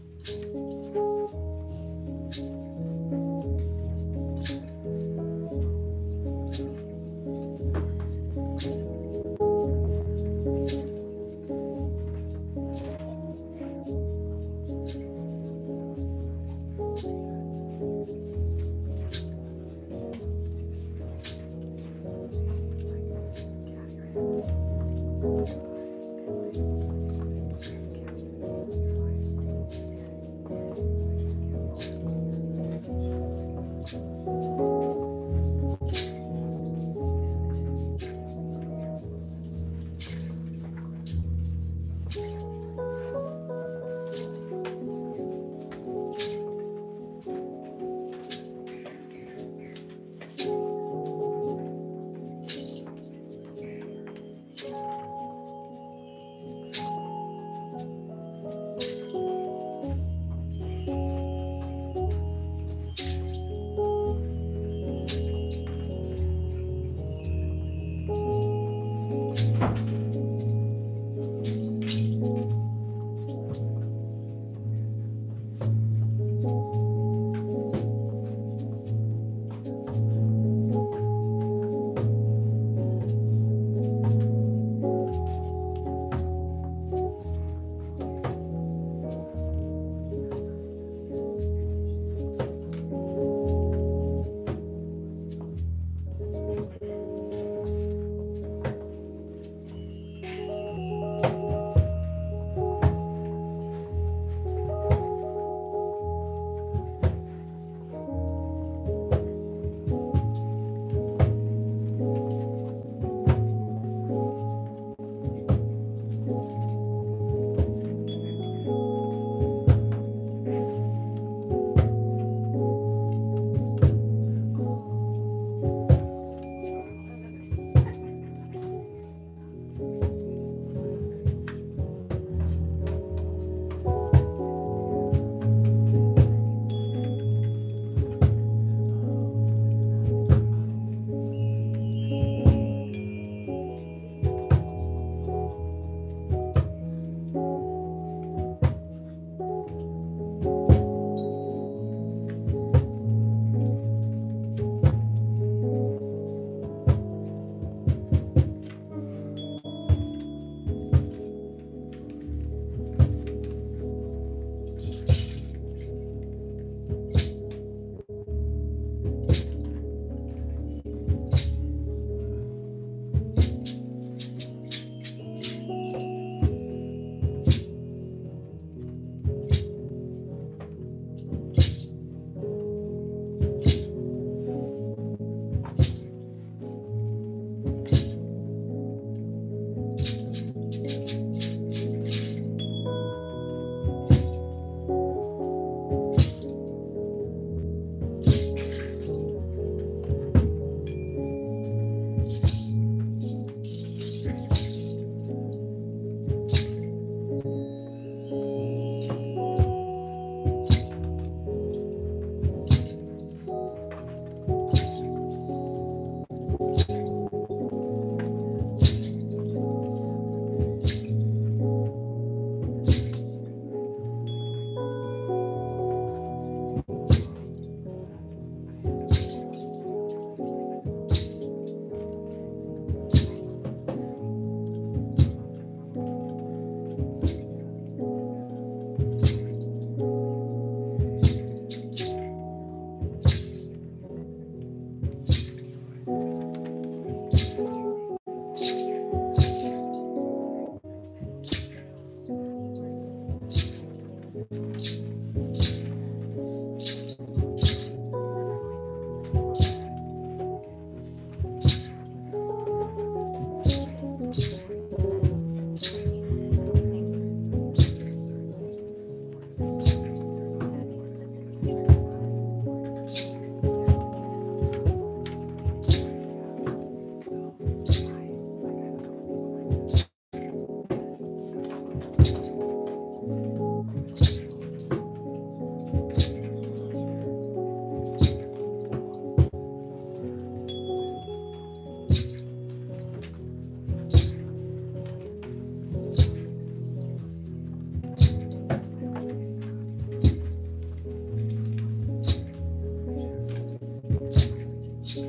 Speaker 1: Will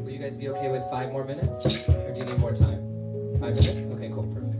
Speaker 1: you guys be okay with 5 more minutes? Or do you need more time? 5 minutes? Okay, cool, perfect.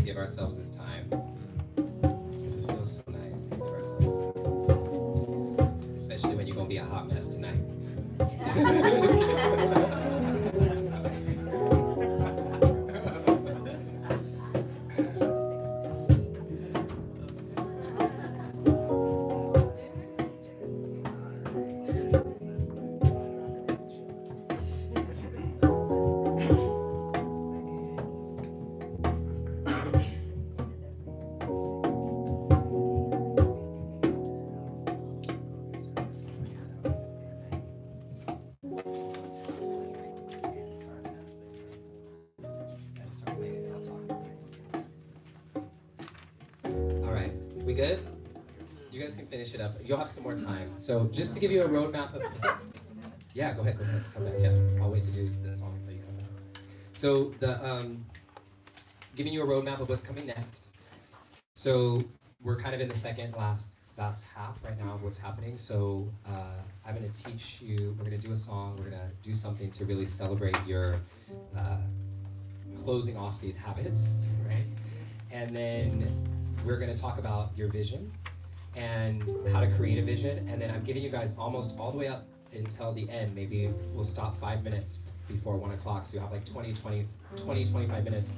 Speaker 1: Give ourselves this time. It just feels so nice to give ourselves this time. Especially when you're gonna be a hot mess tonight. right, we good? You guys can finish it up. You'll have some more time. So just to give you a roadmap of... Yeah, go ahead, come back. Yeah, I'll wait to do the song until you come back. So giving you a roadmap of what's coming next. So we're kind of in the second last half right now of what's happening. So I'm gonna teach you, we're gonna do a song, we're gonna do something to really celebrate your closing off these habits, right? And then we're gonna talk about your vision and how to create a vision. And then I'm giving you guys almost all the way up until the end. Maybe we'll stop 5 minutes before 1 o'clock. So you have like 25 minutes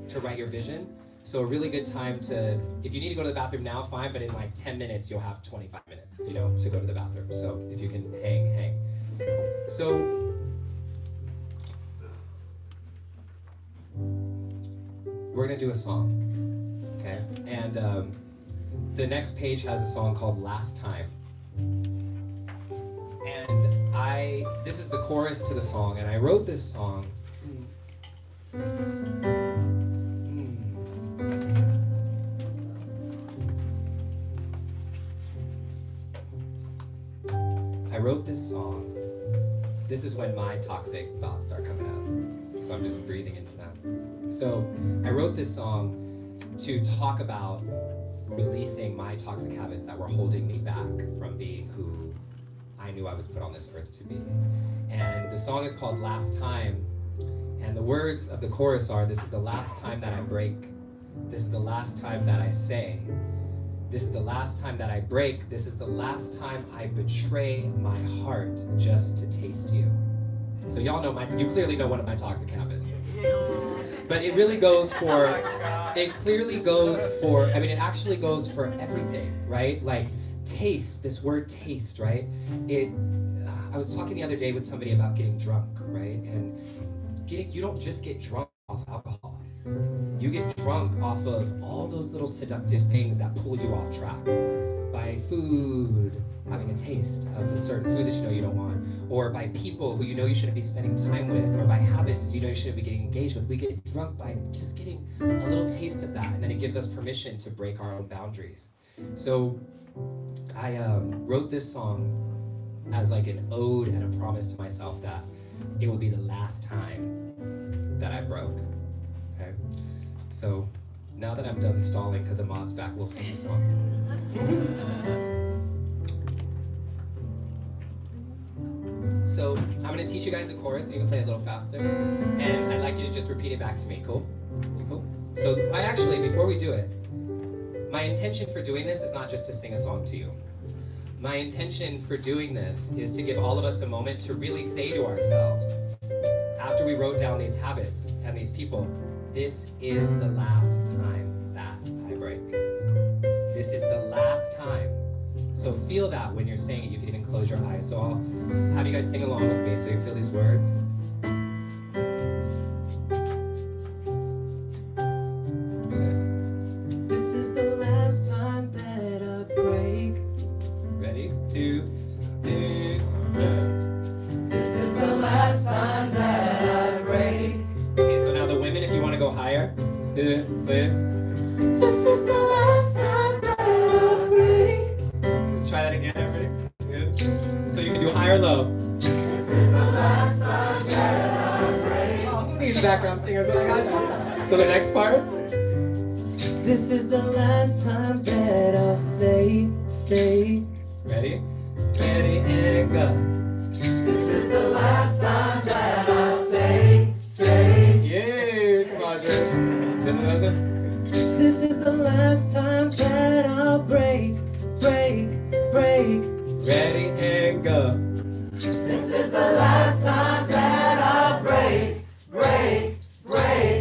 Speaker 1: to write your vision. So a really good time to, if you need to go to the bathroom now, fine, but in like 10 minutes, you'll have 25 minutes, to go to the bathroom. So if you can hang. So we're gonna do a song, okay? And the next page has a song called Last Time. And this is the chorus to the song, and I wrote this song This is when my toxic thoughts start coming up. So I'm just breathing into them. So I wrote this song to talk about releasing my toxic habits that were holding me back from being who I knew I was put on this earth to be. And the song is called Last Time. And the words of the chorus are, this is the last time that I break. This is the last time that I say. This is the last time that I break. This is the last time I betray my heart just to taste you. So y'all know you clearly know one of my toxic habits. But it really goes for, it actually goes for everything, right? Like taste, this word taste, right? I was talking the other day with somebody about getting drunk, right? And you don't just get drunk off alcohol. You get drunk off of all those little seductive things that pull you off track. By food, having a taste of a certain food that you know you don't want, or by people who you know you shouldn't be spending time with, or by habits that you know you shouldn't be getting engaged with. We get drunk by just getting a little taste of that, and then it gives us permission to break our own boundaries. So I wrote this song as like an ode and a promise to myself that it will be the last time that I broke. Okay? So now that I'm done stalling because Ahmad's back, we'll sing the song. So I'm gonna teach you guys the chorus so you can play it a little faster. And I'd like you to just repeat it back to me, cool? You cool? So before we do it, my intention for doing this is not just to sing a song to you. My intention for doing this is to give all of us a moment to really say to ourselves, after we wrote down these habits and these people, this is the last time that I break. This is the last time. So feel that when you're saying it. You can even close your eyes. So I'll have you guys sing along with me so you feel these words. Good. This is the last time that I break. Ready? 2, 3, 4.
Speaker 2: This is the last time that I break.
Speaker 1: Okay, so now the women, if you want to go higher. Say it.
Speaker 2: This is the last time that I break.
Speaker 1: Let's try that again, everybody. Good. So you can do high or low.
Speaker 2: This is the last time that I break.
Speaker 1: Oh, these background singers, what I got you. So the next part. This is the last time that I'll say. Ready? Ready and go.
Speaker 2: This is the last time that I'll say.
Speaker 1: Yeah, come on, Drew.
Speaker 9: This is the last time that I'll break.
Speaker 1: Ready and go.
Speaker 2: This is the last time that I'll break.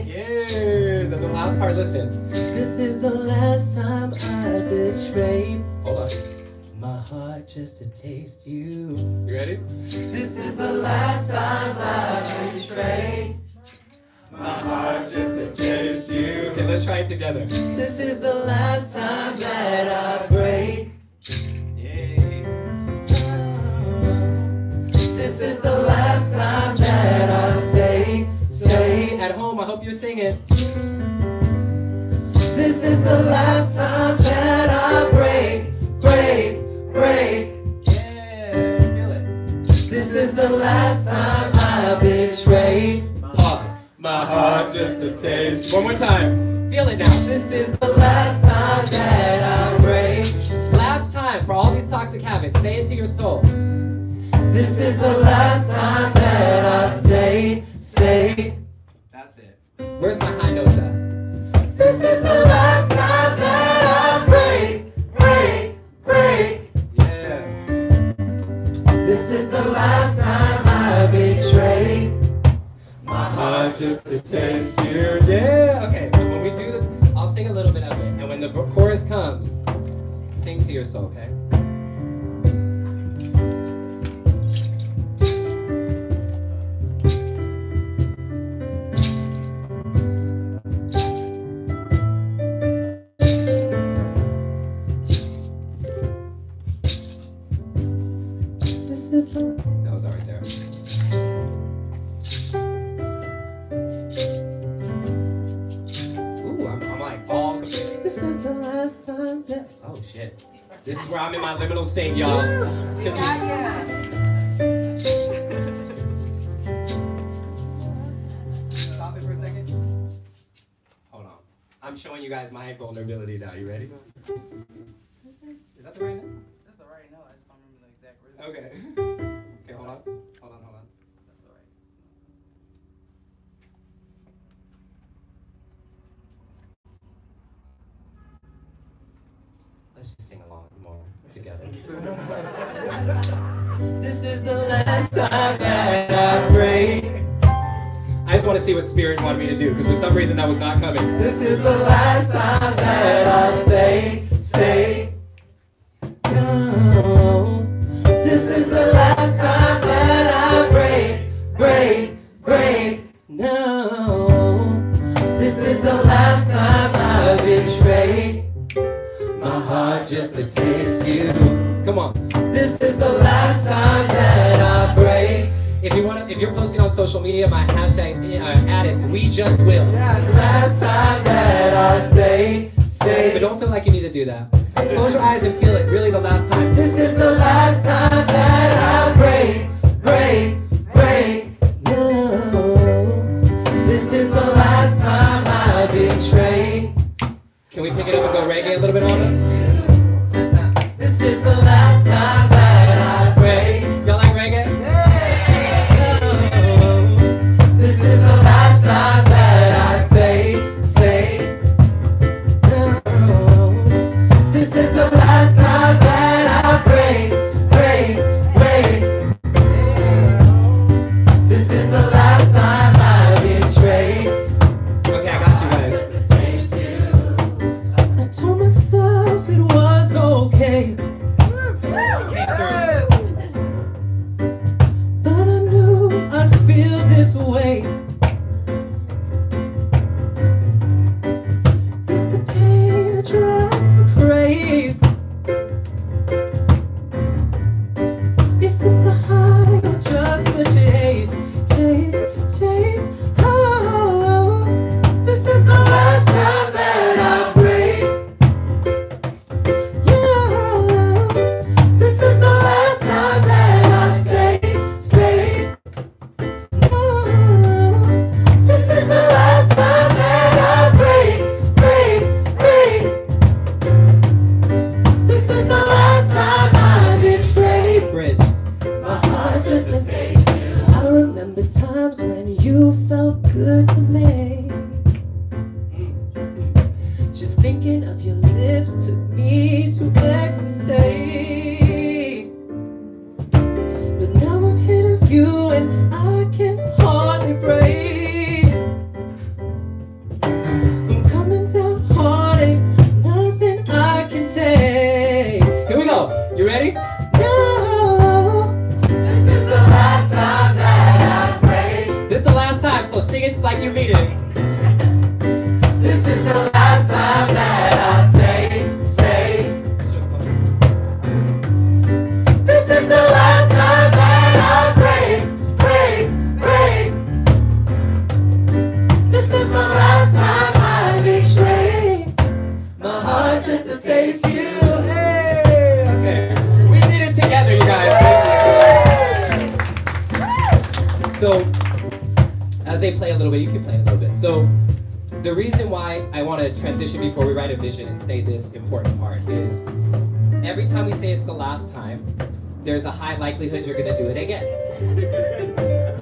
Speaker 1: Yeah, then the last part, listen.
Speaker 9: This is the last time I betrayed
Speaker 1: Hold on.
Speaker 9: my heart just to taste you.
Speaker 1: You ready?
Speaker 2: This is the last time I betrayed my heart just to taste you.
Speaker 1: Okay, let's try it together.
Speaker 9: This is the last time that I break.
Speaker 2: This is the last time that I say.
Speaker 1: At home, I hope you're singing.
Speaker 9: This is the last time that
Speaker 1: taste. One more time. Feel it now.
Speaker 9: This is the last time that I break.
Speaker 1: Last time for all these toxic habits. Say it to your soul.
Speaker 9: This is the last time that I say.
Speaker 1: That's it. Where's my high notes at?
Speaker 9: This is the last time that I break.
Speaker 1: Yeah.
Speaker 9: This is the last time I betray my heart just to taste you.
Speaker 1: Yeah. Okay. So when we do I'll sing a little bit of it, and when the chorus comes, sing to your soul. Okay. That was alright there. Ooh, I'm like all confused.
Speaker 9: This is the last time that.
Speaker 1: Oh shit. This is where I'm in my liminal state, y'all. Stop it for a second. Hold on. I'm showing you guys my vulnerability now. You ready? Is that the right note?
Speaker 8: That's the right note. I just don't remember the exact rhythm.
Speaker 1: Okay. Okay, hold on.
Speaker 8: That's the right.
Speaker 1: Let's just sing along more together.
Speaker 9: This is the last time that I break.
Speaker 1: I just want to see what Spirit wanted me to do, because for some reason that was not coming.
Speaker 9: This is the last time that I say. No. This is the last time that I break. No. This is the last time I betray my heart just to taste you.
Speaker 1: Come on.
Speaker 9: This is the last time that I break.
Speaker 1: If you're posting on social media, my hashtag ad is We Just Will.
Speaker 9: Yeah, the last time that I say.
Speaker 1: But don't feel like you need to do that. Close your eyes and feel it. Really, the last time.
Speaker 9: This is the last time that I break. No. This is the last time I betray.
Speaker 1: Can we pick it up and go reggae a little bit on us?
Speaker 9: This is the last time that I break.
Speaker 1: Y'all like reggae?
Speaker 9: No. This is the last time that I say. No. This is the last time that I break. This is the last time I betray.
Speaker 1: Okay, I got you guys.
Speaker 9: I told myself it was okay. But I knew I'd feel this way. It's the pain I try to crave. Is it the high or just the chase? Oh, this is the last time that I break. This is the last time that I say. No. This is the last time that I break. This is the last time I betray.
Speaker 1: Bridge.
Speaker 9: My heart just a taste you. I remember times when you felt good to me. Just thinking of your lips took me to ecstasy. But now I'm here of you and I can hardly breathe. I'm coming down hard, ain't nothing I can take.
Speaker 1: Here we go. You ready?
Speaker 9: No. This is the last time that I break.
Speaker 1: This is the last time, so sing it like you mean it.
Speaker 9: This is the last time that I say. This is the last time that I break. This is the last time I betray my heart just to taste you.
Speaker 1: Hey, okay. We did it together, you guys. So, as they play a little bit, you can play a little bit. So, the reason why I want to transition before we write a vision and say this important part is every time we say it's the last time, there's a high likelihood you're going to do it again.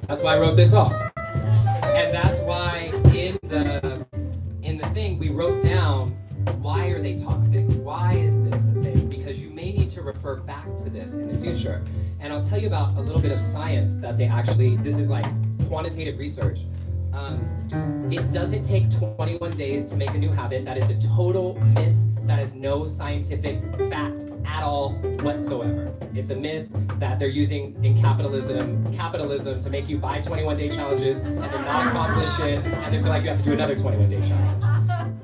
Speaker 1: That's why I wrote this off. And that's why in the thing we wrote down, why are they toxic? Why is this a thing? Because you may need to refer back to this in the future. And I'll tell you about a little bit of science that they actually, this is like quantitative research. It doesn't take 21 days to make a new habit. That is a total myth. That is no scientific fact at all whatsoever. It's a myth that they're using in capitalism to make you buy 21-day challenges and then not accomplish it and then feel like you have to do another 21-day challenge.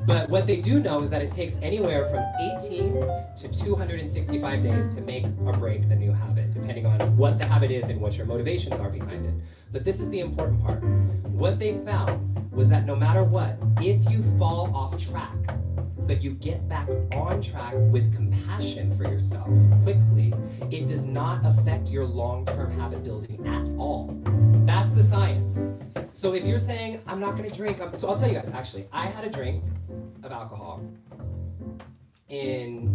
Speaker 1: But what they do know is that it takes anywhere from 18 to 265 days to make or break a new habit, depending on what the habit is and what your motivations are behind it. But this is the important part. What they found was that no matter what, if you fall off track, but you get back on track with compassion for yourself quickly, it does not affect your long-term habit building at all. That's the science. So if you're saying, I'm not gonna drink, so I'll tell you guys, actually, I had a drink of alcohol in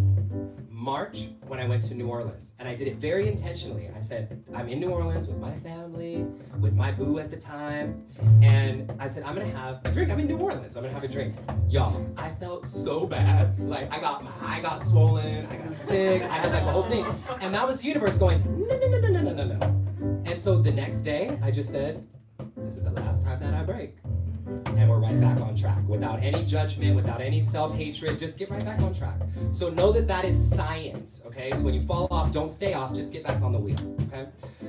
Speaker 1: March when I went to New Orleans, and I did it very intentionally. I said, I'm in New Orleans with my family, with my boo at the time, and I said, I'm gonna have a drink. I'm in New Orleans, I'm gonna have a drink. Y'all, I felt so bad. Like, my eye got swollen, I got sick, I had like a whole thing. And that was the universe going, no. And so the next day, I just said, this is the last time that I break. And we're right back on track without any judgment, without any self-hatred. Just get right back on track. So know that that is science, okay? So when you fall off, don't stay off, just get back on the wheel, okay?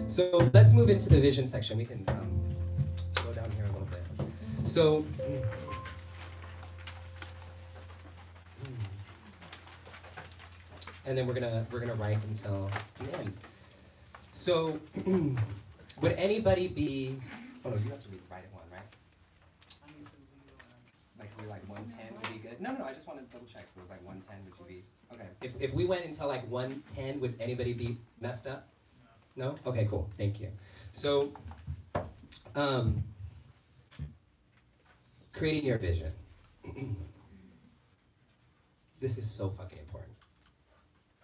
Speaker 1: So let's move into the vision section. We can go down here a little bit. So, and then we're gonna write until the end. So, would anybody be? Oh no, you have to write it one, right? Like we're like 110 would be good. No, I just want to double check. If it was like 110, would you be okay? If we went until like 110, would anybody be messed up? No? Okay, cool. Thank you. So, creating your vision. This is so fucking important.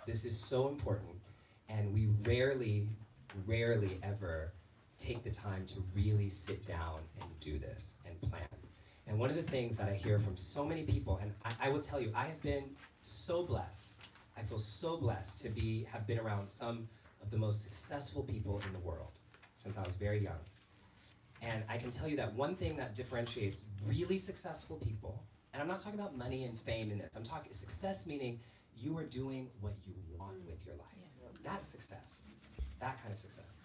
Speaker 1: This is so important, and we rarely ever take the time to really sit down and do this and plan. And one of the things that I hear from so many people, and I will tell you, I have been so blessed. I feel so blessed to have been around some of the most successful people in the world since I was very young. And I can tell you that one thing that differentiates really successful people, and I'm not talking about money and fame in this, I'm talking success meaning you are doing what you want with your life. Yes. That's success. That kind of success.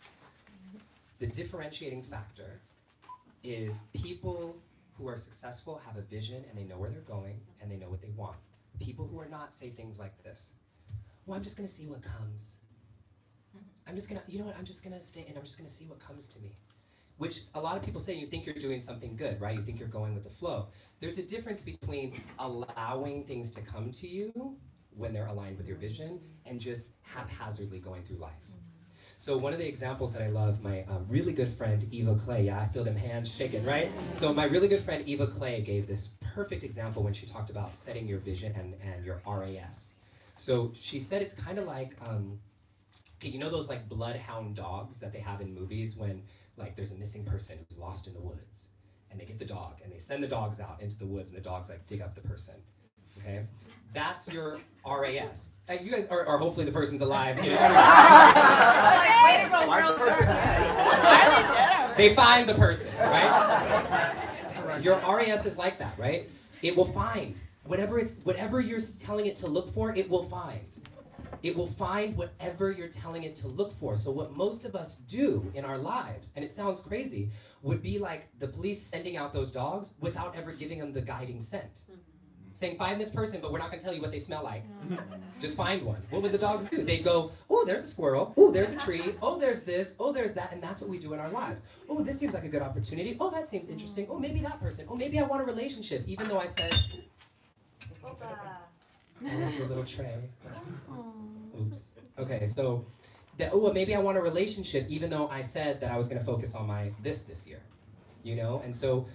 Speaker 1: The differentiating factor is people who are successful have a vision and they know where they're going and they know what they want. People who are not say things like this. Well, I'm just gonna see what comes. I'm just gonna stay and I'm just gonna see what comes to me. Which a lot of people say, you think you're doing something good, right? You think you're going with the flow. There's a difference between allowing things to come to you when they're aligned with your vision and just haphazardly going through life. So one of the examples that I love, my really good friend Eva Clay, yeah, I feel them hands shaking, right? So my really good friend Eva Clay gave this perfect example when she talked about setting your vision and your RAS. So she said it's kind of like, okay, you know those like bloodhound dogs that they have in movies when like there's a missing person who's lost in the woods and they get the dog and they send the dogs out into the woods and the dogs like dig up the person, okay? That's your RAS. You guys are hopefully the person's alive. In a tree. They find the person, right? Your RAS is like that, right? It will find whatever you're telling it to look for. It will find. It will find whatever you're telling it to look for. So what most of us do in our lives, and it sounds crazy, would be like the police sending out those dogs without ever giving them the guiding scent. Saying, find this person, but we're not gonna tell you what they smell like. Just find one. What would the dogs do? They'd go, oh, there's a squirrel. Oh, there's a tree. Oh, there's this. Oh, there's that. And that's what we do in our lives. Oh, this seems like a good opportunity. Oh, that seems interesting. Oh, maybe that person. Oh, maybe I want a relationship, even though I said, oh, that's your little tray. Oops. Okay, so, maybe I want a relationship, even though I said that I was gonna focus on my this year. You know? And so,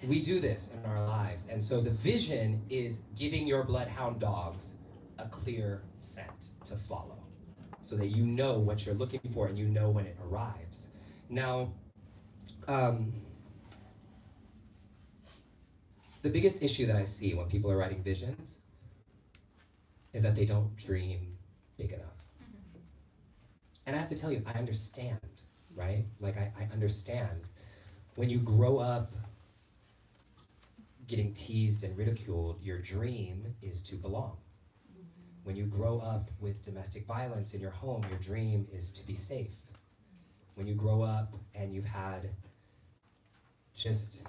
Speaker 1: We do this in our lives. And so the vision is giving your bloodhound dogs a clear scent to follow so that you know what you're looking for and you know when it arrives. Now, the biggest issue that I see when people are writing visions is that they don't dream big enough. And I have to tell you, I understand, right? Like, I understand. When you grow up getting teased and ridiculed, your dream is to belong. When you grow up with domestic violence in your home, your dream is to be safe. When you grow up and you've had just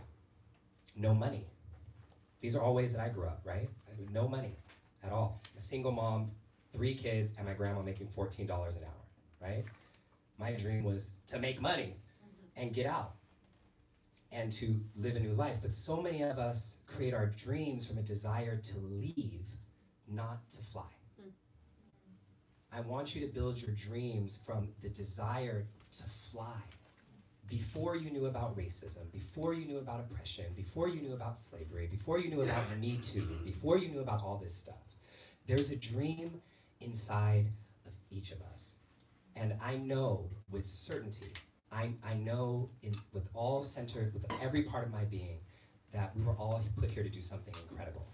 Speaker 1: no money. These are all ways that I grew up, right? I had no money at all. A single mom, 3 kids, and my grandma making $14 an hour, right? My dream was to make money and get out and to live a new life. But so many of us create our dreams from a desire to leave, not to fly. I want you to build your dreams from the desire to fly. Before you knew about racism, before you knew about oppression, before you knew about slavery, before you knew about Me Too, before you knew about all this stuff, there's a dream inside of each of us. And I know with certainty, I know with every part of my being, that we were all put here to do something incredible.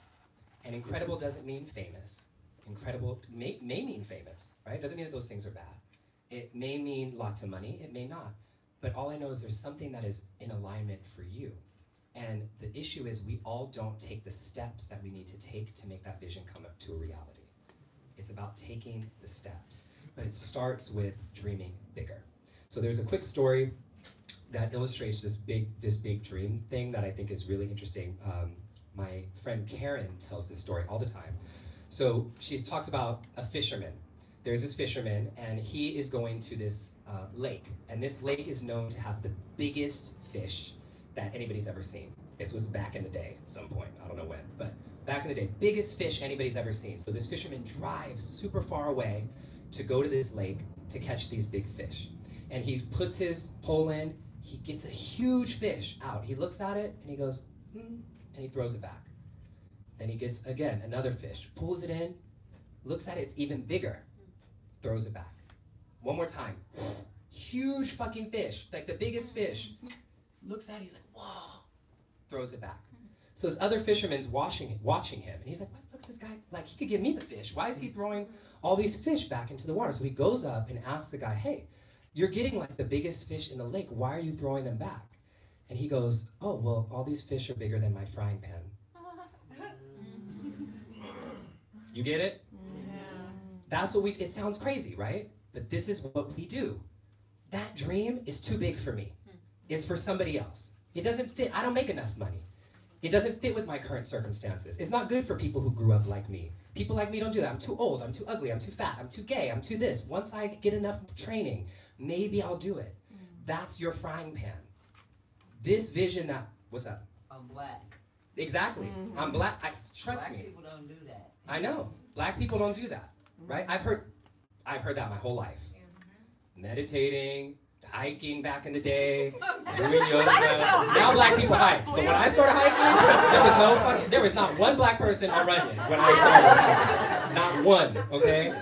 Speaker 1: And incredible doesn't mean famous. Incredible may mean famous, right? Doesn't mean that those things are bad. It may mean lots of money, it may not. But all I know is there's something that is in alignment for you. And the issue is we all don't take the steps that we need to take to make that vision come up to a reality. It's about taking the steps. But it starts with dreaming bigger. So there's a quick story that illustrates this big dream thing that I think is really interesting. My friend Karen tells this story all the time. So she talks about a fisherman. There's this fisherman, and he is going to this lake. And this lake is known to have the biggest fish that anybody's ever seen. This was back in the day, some point, I don't know when, but back in the day, biggest fish anybody's ever seen. So this fisherman drives super far away to go to this lake to catch these big fish. And he puts his pole in, he gets a huge fish out. He looks at it, and he goes, and he throws it back. Then he gets, again, another fish, pulls it in, looks at it, it's even bigger, throws it back. One more time, huge fucking fish, like the biggest fish. Looks at it, he's like, whoa, throws it back. So this other fisherman's watching him, and he's like, what the fuck's this guy, like, he could give me the fish. Why is he throwing all these fish back into the water? So he goes up and asks the guy, hey, you're getting like the biggest fish in the lake, why are you throwing them back? And he goes, oh, well, all these fish are bigger than my frying pan. You get it? Yeah. That's what it sounds crazy, right? But this is what we do. That dream is too big for me. It's for somebody else. It doesn't fit. I don't make enough money. It doesn't fit with my current circumstances. It's not good for people who grew up like me. People like me don't do that. I'm too old, I'm too ugly, I'm too fat, I'm too gay, I'm too this. Once I get enough training, maybe I'll do it. That's your frying pan. This vision that, what's that?
Speaker 12: I'm black.
Speaker 1: Exactly. I'm black. Trust me.
Speaker 12: Black people don't do that.
Speaker 1: I know. Black people don't do that, right? I've heard that my whole life. Meditating, hiking back in the day, doing yoga. Now black people hike. But when I started hiking, there was not one black person on Runyon when I started hiking. Not one, okay?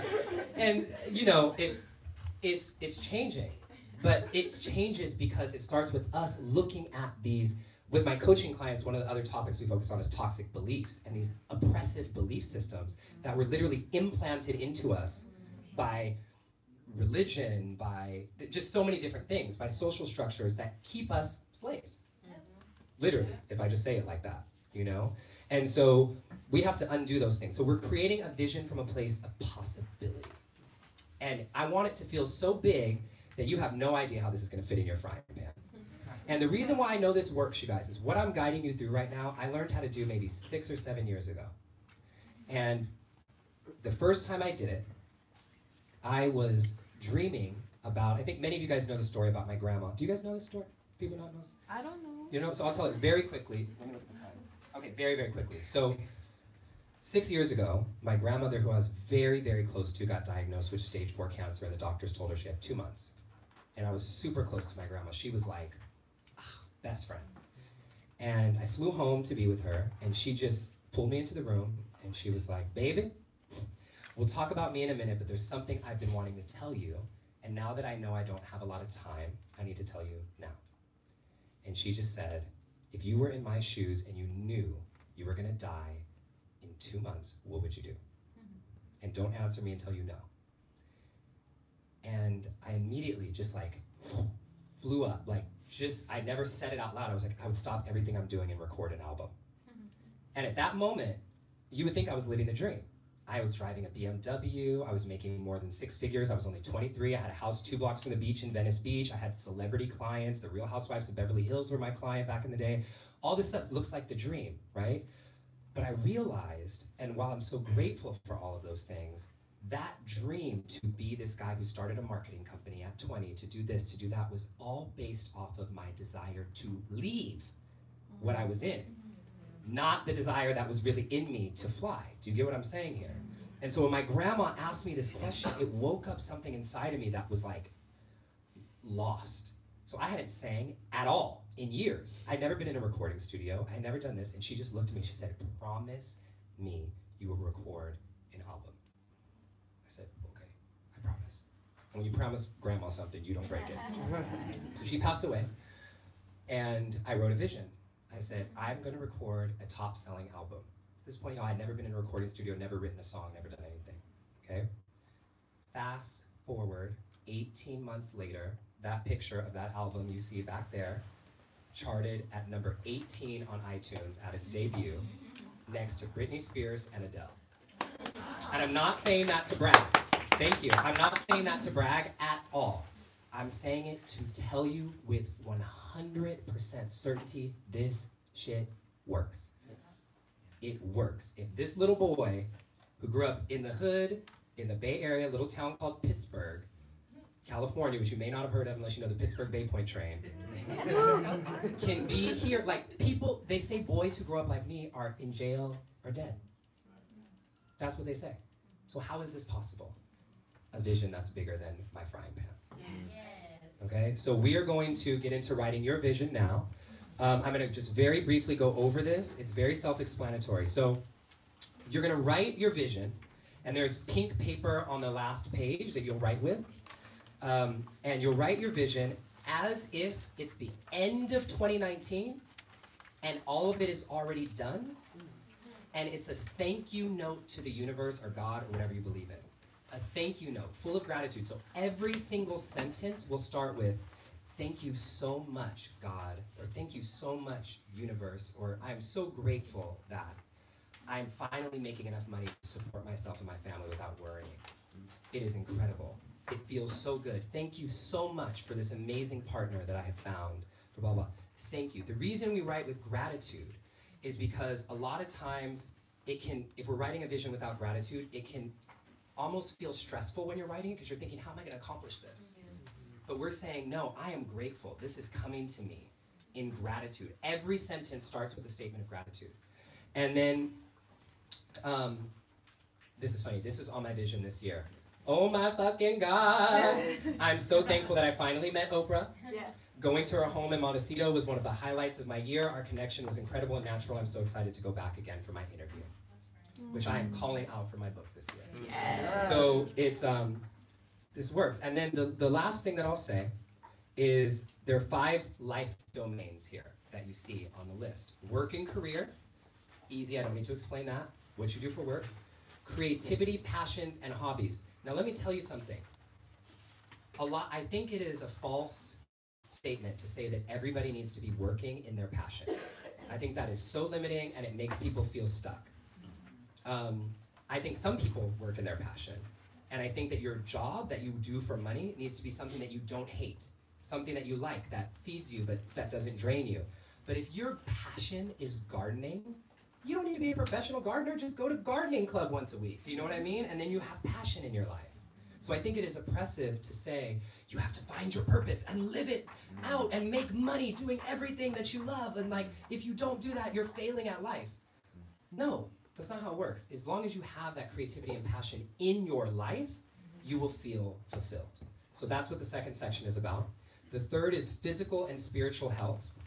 Speaker 1: And you know, it's changing. But it changes because it starts with us looking at these. With my coaching clients, one of the other topics we focus on is toxic beliefs and these oppressive belief systems that were literally implanted into us by religion, by just so many different things, by social structures that keep us slaves. Literally, if I just say it like that, you know? And so we have to undo those things. So we're creating a vision from a place of possibility. And I want it to feel so big that you have no idea how this is going to fit in your frying pan. And the reason why I know this works, you guys, is what I'm guiding you through right now, I learned how to do maybe 6 or 7 years ago. And the first time I did it, I was dreaming about, I think many of you guys know the story about my grandma. Do you guys know this story? People not know this?
Speaker 11: I don't know.
Speaker 1: You know, so I'll tell it very quickly. Let me look at the time. Okay, very, very quickly. So 6 years ago, my grandmother, who I was very, very close to, got diagnosed with stage 4 cancer, and the doctors told her she had 2 months. And I was super close to my grandma. She was like, best friend. And I flew home to be with her, and she just pulled me into the room, and she was like, baby, we'll talk about me in a minute, but there's something I've been wanting to tell you, and now that I know I don't have a lot of time, I need to tell you now. And she just said, if you were in my shoes and you knew you were gonna die in 2 months, what would you do? And don't answer me until you know. And I immediately just like flew up, like just, I never said it out loud. I was like, I would stop everything I'm doing and record an album. And at that moment, you would think I was living the dream. I was driving a BMW, I was making more than 6 figures, I was only 23, I had a house 2 blocks from the beach in Venice Beach, I had celebrity clients, the Real Housewives of Beverly Hills were my client back in the day. All this stuff looks like the dream, right? But I realized, and while I'm so grateful for all of those things, that dream to be this guy who started a marketing company at 20, to do this, to do that, was all based off of my desire to leave what I was in. Not the desire that was really in me to fly. Do you get what I'm saying here? And so when my grandma asked me this question, it woke up something inside of me that was like lost. So I hadn't sang at all in years. I'd never been in a recording studio. I had never done this. And she just looked at me. She said, promise me you will record an album. I said, okay, I promise. And when you promise grandma something, you don't break it. So she passed away. And I wrote a vision. I said, I'm gonna record a top-selling album. At this point, y'all, I'd never been in a recording studio, never written a song, never done anything, okay? Fast forward, 18 months later, that picture of that album you see back there, charted at number 18 on iTunes at its debut, next to Britney Spears and Adele. And I'm not saying that to brag. Thank you. I'm not saying that to brag at all. I'm saying it to tell you with 100% certainty, this shit works. Yes. It works. If this little boy who grew up in the hood, in the Bay Area, a little town called Pittsburgh, California, which you may not have heard of unless you know the Pittsburgh Bay Point train, can be here. Like people, they say boys who grow up like me are in jail or dead. That's what they say. So how is this possible? A vision that's bigger than my frying pan. Okay, so we are going to get into writing your vision now. I'm going to just very briefly go over this. It's very self-explanatory. So you're going to write your vision, and there's pink paper on the last page that you'll write with. And you'll write your vision as if it's the end of 2019, and all of it is already done, and it's a thank you note to the universe or God or whatever you believe in. A thank you note full of gratitude. So every single sentence will start with, thank you so much, God, or thank you so much, universe, or I'm so grateful that I'm finally making enough money to support myself and my family without worrying. It is incredible. It feels so good. Thank you so much for this amazing partner that I have found, for blah, blah. Thank you. The reason we write with gratitude is because a lot of times it can, if we're writing a vision without gratitude, it can almost feel stressful when you're writing because you're thinking, how am I going to accomplish this? But we're saying, no, I am grateful. This is coming to me in gratitude. Every sentence starts with a statement of gratitude. And then, this is funny. This is on my vision this year. Oh my fucking God. I'm so thankful that I finally met Oprah. Yeah. Going to her home in Montecito was one of the highlights of my year. Our connection was incredible and natural. I'm so excited to go back again for my interview, which I am calling out for my book this year. Yes. So it's, this works. And then the last thing that I'll say is there are 5 life domains here that you see on the list. Work and career, easy, I don't need to explain that. What you do for work. Creativity, passions, and hobbies. Now let me tell you something. I think it is a false statement to say that everybody needs to be working in their passion. I think that is so limiting and it makes people feel stuck. I think some people work in their passion. And I think that your job that you do for money needs to be something that you don't hate. Something that you like, that feeds you, but that doesn't drain you. But if your passion is gardening, you don't need to be a professional gardener, just go to gardening club once a week. Do you know what I mean? And then you have passion in your life. So I think it is oppressive to say, you have to find your purpose and live it out and make money doing everything that you love. And like, if you don't do that, you're failing at life. No, that's not how it works. As long as you have that creativity and passion in your life, you will feel fulfilled. So that's what the second section is about. The third is physical and spiritual health.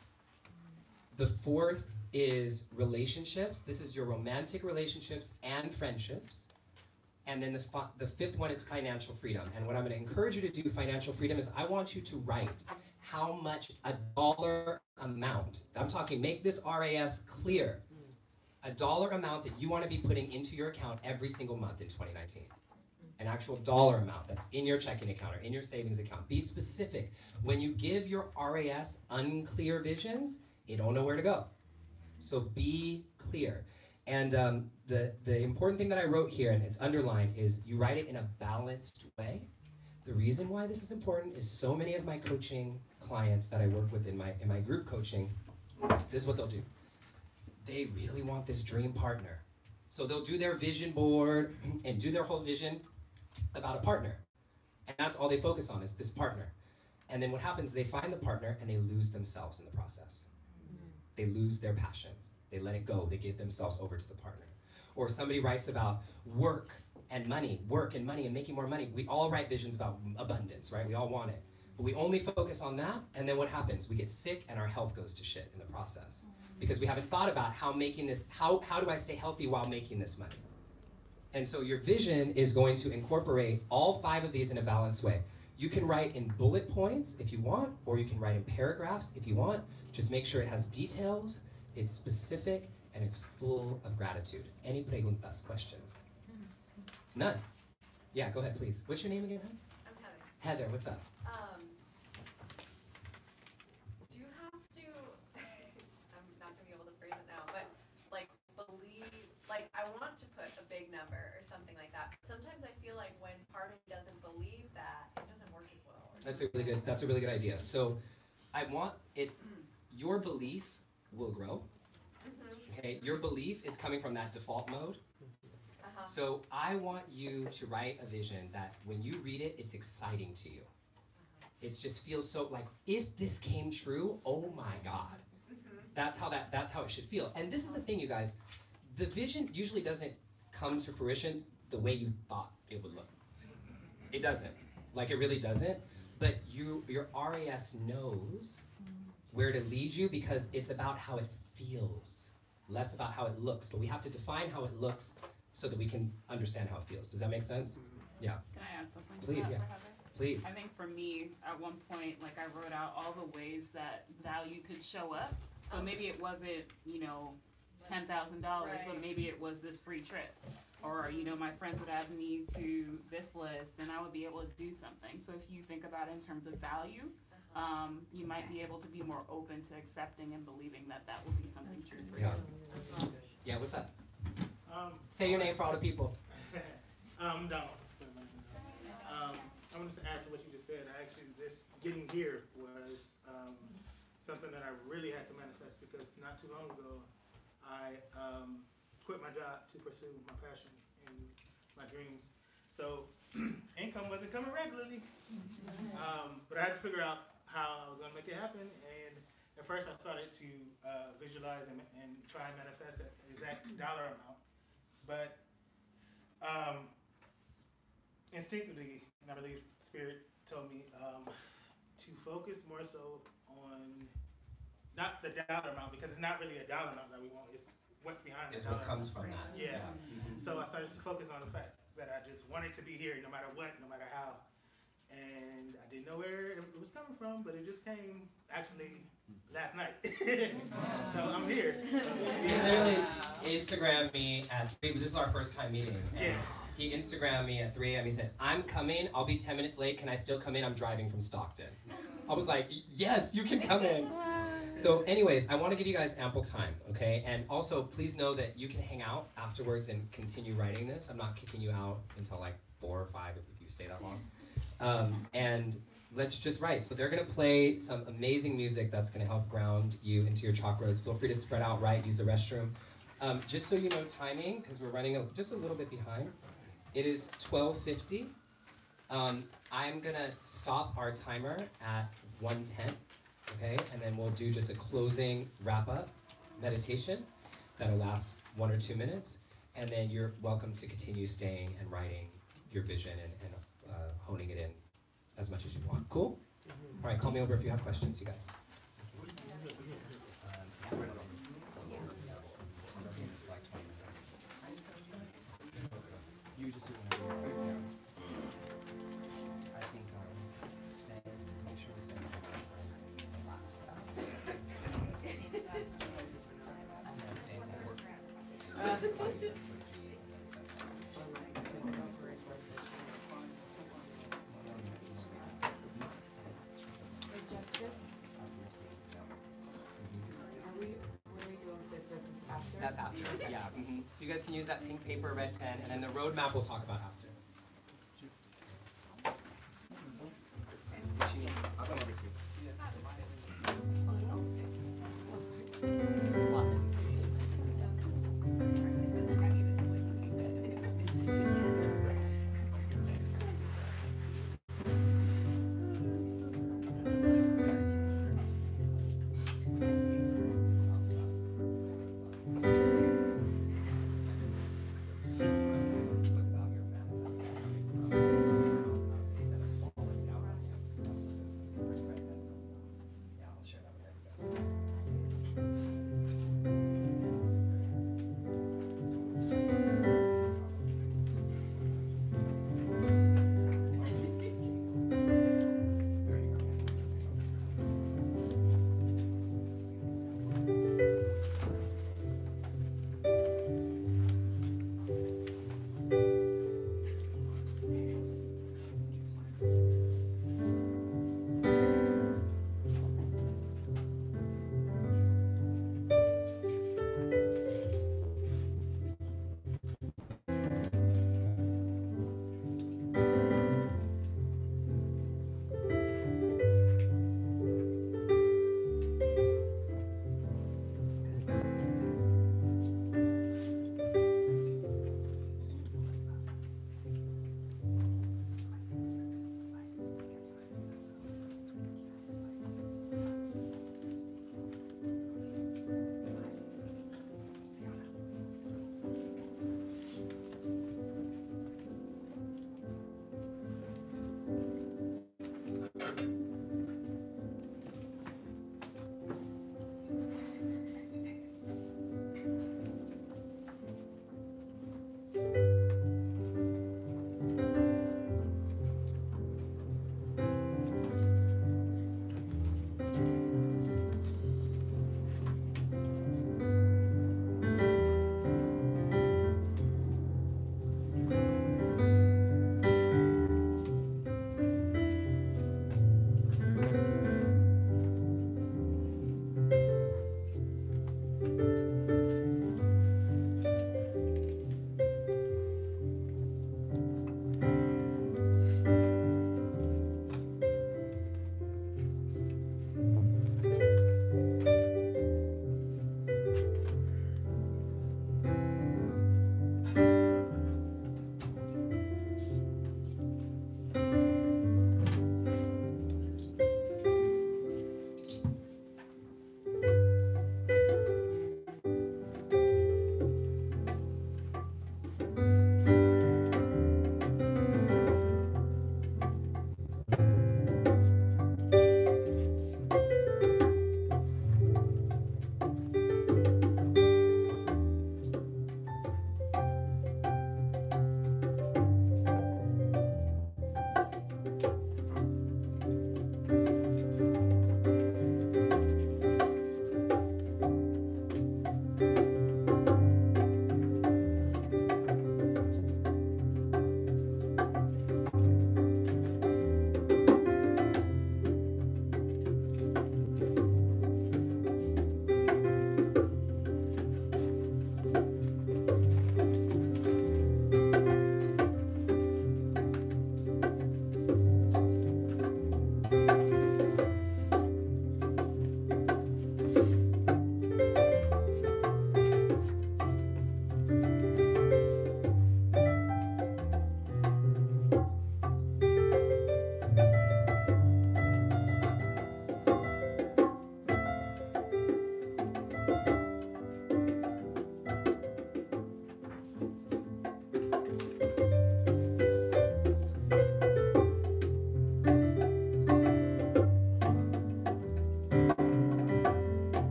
Speaker 1: The fourth is relationships. This is your romantic relationships and friendships. And then the fifth one is financial freedom. And what I'm going to encourage you to do, financial freedom, is I want you to write how much a dollar amount, I'm talking make this RAS clear, a dollar amount that you want to be putting into your account every single month in 2019. An actual dollar amount that's in your checking account or in your savings account. Be specific. When you give your RAS unclear visions, you don't know where to go. So be clear. And the important thing that I wrote here, and it's underlined, is you write it in a balanced way. The reason why this is important is so many of my coaching clients that I work with in my group coaching, this is what they'll do. They really want this dream partner. So they'll do their vision board and do their whole vision about a partner. And that's all they focus on is this partner. And then what happens is they find the partner and they lose themselves in the process. They lose their passions. They let it go. They give themselves over to the partner. Or somebody writes about work and money and making more money. We all write visions about abundance, right? We all want it. But we only focus on that, and then what happens? We get sick and our health goes to shit in the process. Because we haven't thought about how do I stay healthy while making this money? And so your vision is going to incorporate all 5 of these in a balanced way. You can write in bullet points if you want, or you can write in paragraphs if you want. Just make sure it has details, it's specific, and it's full of gratitude. Any preguntas, questions? None? Yeah, go ahead, please. What's your name again, hon?
Speaker 3: I'm Heather.
Speaker 1: Heather, what's up?
Speaker 3: Do you have to, I'm not going to be able to phrase it now, but like believe, like I want to put a big number or something like that. But sometimes I feel like when part of me doesn't believe that, it doesn't work as well.
Speaker 1: That's a really good idea. So your belief will grow. Okay, your belief is coming from that default mode. So I want you to write a vision that when you read it, it's exciting to you. It just feels so like, if this came true, oh my God. That's how it should feel. And this is the thing, you guys, the vision usually doesn't come to fruition the way you thought it would look. It doesn't. Like, it really doesn't. But your RAS knows where to lead you because it's about how it feels, less about how it looks. But we have to define how it looks so that we can understand how it feels. Does that make sense? Yeah.
Speaker 8: Can I add something?
Speaker 1: Please,
Speaker 8: to that
Speaker 1: yeah.
Speaker 8: for Heather?
Speaker 1: Please.
Speaker 8: I think for me, at one point, like I wrote out all the ways that value could show up. So maybe it wasn't, $10,000, but maybe it was this free trip. Or, my friends would add me to this list and I would be able to do something. So if you think about it in terms of value, you might be able to be more open to accepting and believing that that will be something true for you.
Speaker 1: Yeah, what's up? Say your name for all the people.
Speaker 12: Donald. I wanted to add to what you just said. Actually, this getting here was something that I really had to manifest because not too long ago, I quit my job to pursue my passion and my dreams. So income wasn't coming regularly, but I had to figure out how I was going to make it happen. And at first, I started to visualize and try and manifest that exact dollar amount. But instinctively, and I believe Spirit told me to focus more so on not the dollar amount, because it's not really a dollar amount that we want. It's what's behind the dollar
Speaker 1: what comes
Speaker 12: amount.
Speaker 1: from that.
Speaker 12: Yes. So I started to focus on the fact that I just wanted to be here no matter what, no matter how. And I didn't know where it was coming from, but it just came actually last night. So I'm here.
Speaker 1: He literally Instagrammed me at 3, this is our first time meeting. And he Instagrammed me at 3 a.m. He said, I'm coming, I'll be 10 minutes late, can I still come in? I'm driving from Stockton. I was like, yes, you can come in. So anyways, I want to give you guys ample time, okay? And also, please know that you can hang out afterwards and continue writing this. I'm not kicking you out until like 4 or 5 if you stay that long. And let's just write. So they're going to play some amazing music that's going to help ground you into your chakras. Feel free to spread out, write, use the restroom. Just so you know timing, because we're running just a little bit behind. It is 12:50. I'm going to stop our timer at 1:10, okay? And then we'll do just a closing wrap-up meditation that'll last 1 or 2 minutes. And then you're welcome to continue staying and writing your vision and honing it in as much as you want. Cool? All right, call me over if you have questions, you guys.
Speaker 13: You just do whatever you're doing. I think make sure we spend a lot of time in the last round.
Speaker 1: That's after, yeah. So you guys can use that pink paper, red pen, and then the roadmap we'll talk about after. I'll come over to you.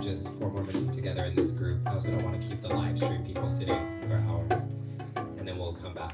Speaker 1: just 4 more minutes together in this group. I also don't want to keep the live stream people sitting for hours. And then we'll come back.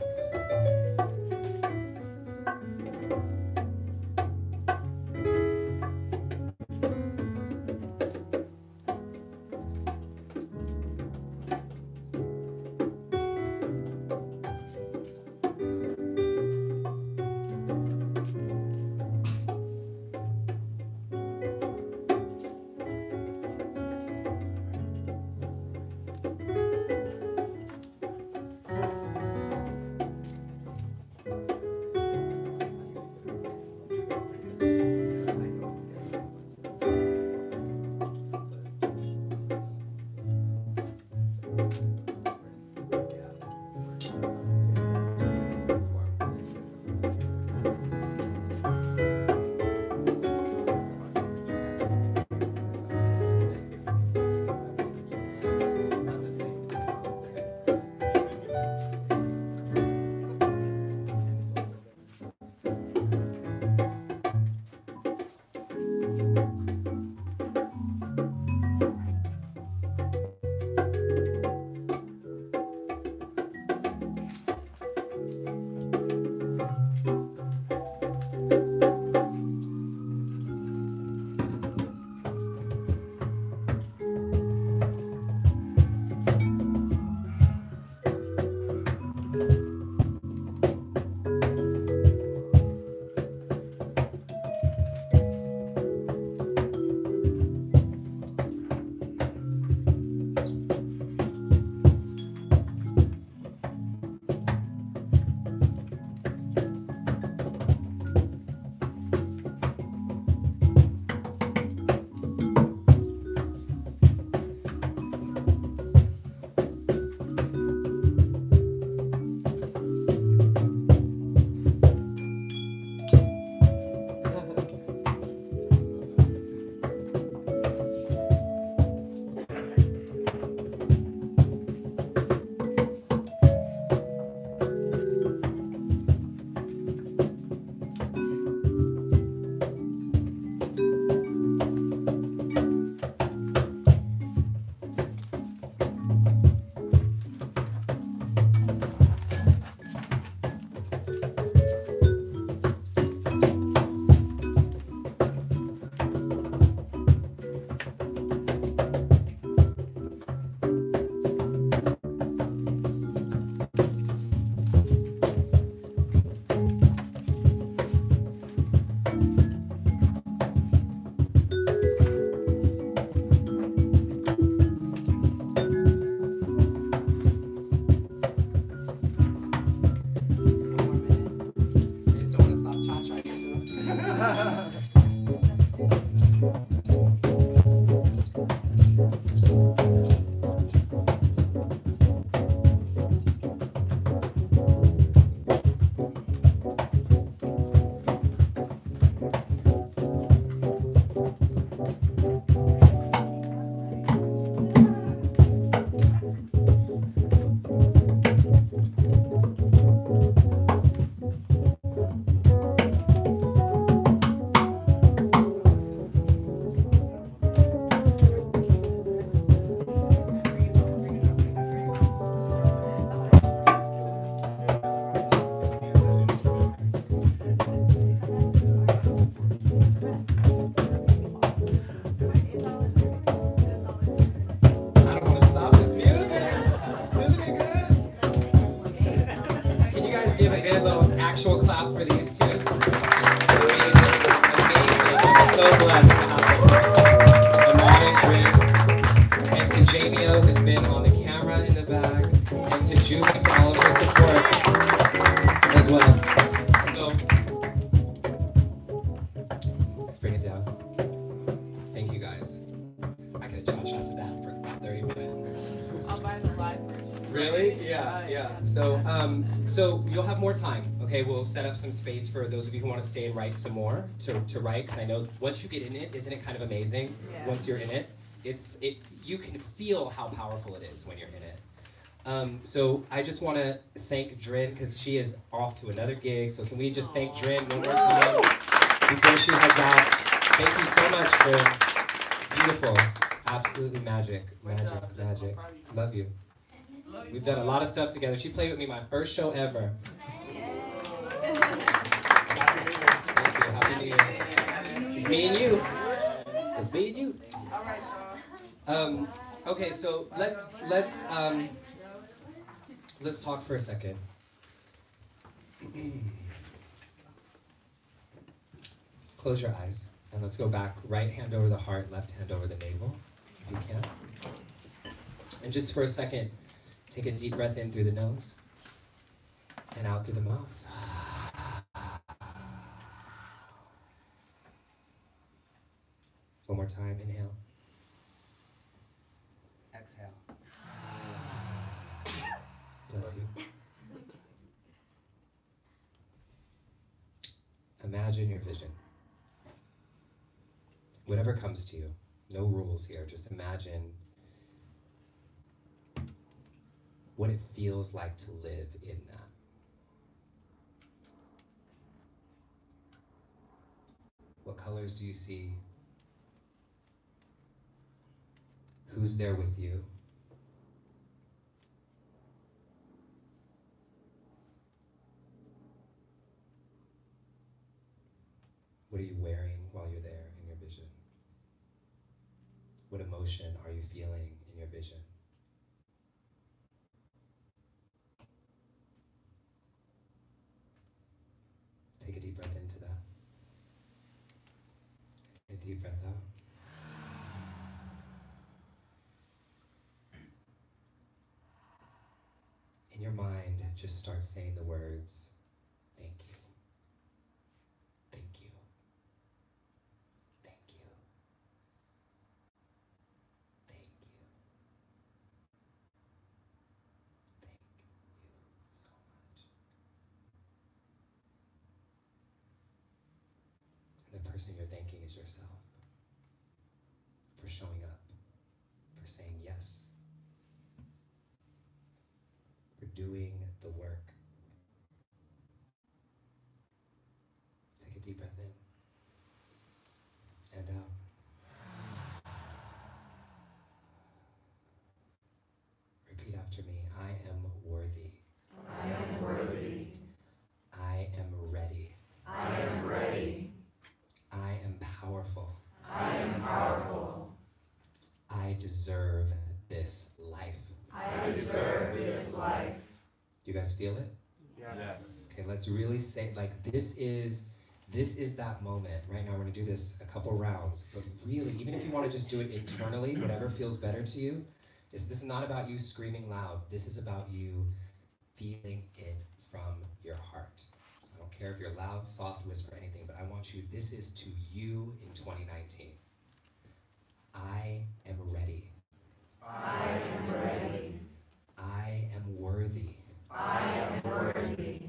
Speaker 1: actual clap for these two. Amazing, amazing. I'm so blessed to have Ahmad and Dream, and to Jamie O, who's been on the camera in the back, and to Julie for all of her support as well. So, let's bring it down. Thank you guys. I could have jotted to that for about 30 minutes.
Speaker 8: I'll buy the live version.
Speaker 1: Really? Yeah, yeah. So you'll have more time. Okay, we'll set up some space for those of you who want to stay and write some more to write, because I know once you get in it, isn't it kind of amazing?
Speaker 8: Yeah.
Speaker 1: Once you're in it, you can feel how powerful it is when you're in it. So I just want to thank Drin, because she is off to another gig. So can we just thank Drin one more time before she heads out? Thank you so much, Drin. Beautiful. Absolutely magic. Love you. We've done a lot of stuff together. She played with me my first show ever. Thank you. Happy New Year. It's me and you. It's me and you.
Speaker 10: All right, y'all.
Speaker 1: Okay, so let's talk for a second. Close your eyes and let's go back. Right hand over the heart, left hand over the navel, if you can. And just for a second, take a deep breath in through the nose and out through the mouth. One more time, inhale.
Speaker 13: Exhale.
Speaker 1: Bless you. Imagine your vision. Whatever comes to you. No rules here. Just imagine what it feels like to live in that. What colors do you see? Who's there with you? What are you wearing while you're there in your vision? What emotion are you feeling in your vision? Take a deep breath into that. A deep breath out. In your mind, just start saying the words, thank you. Thank you. Thank you. Thank you. Thank you so much. And the person you're thanking is yourself for showing up, for saying yes, for doing the work. Take a deep breath in and out. Repeat after me. I am worthy.
Speaker 2: I am worthy.
Speaker 1: I am ready.
Speaker 2: I am ready.
Speaker 1: I am powerful.
Speaker 2: I am powerful.
Speaker 1: I deserve this life.
Speaker 2: I deserve this life.
Speaker 1: Do you guys feel it?
Speaker 5: Yes.
Speaker 1: Okay, let's really say, like, this is that moment. Right now, we're gonna do this a couple rounds, but really, even if you want to just do it internally, whatever feels better to you, this is not about you screaming loud. This is about you feeling it from your heart. So I don't care if you're loud, soft, whisper, anything, but I want you, this is to you in 2019. I am ready.
Speaker 2: I am ready.
Speaker 1: I am worthy.
Speaker 2: I am worthy.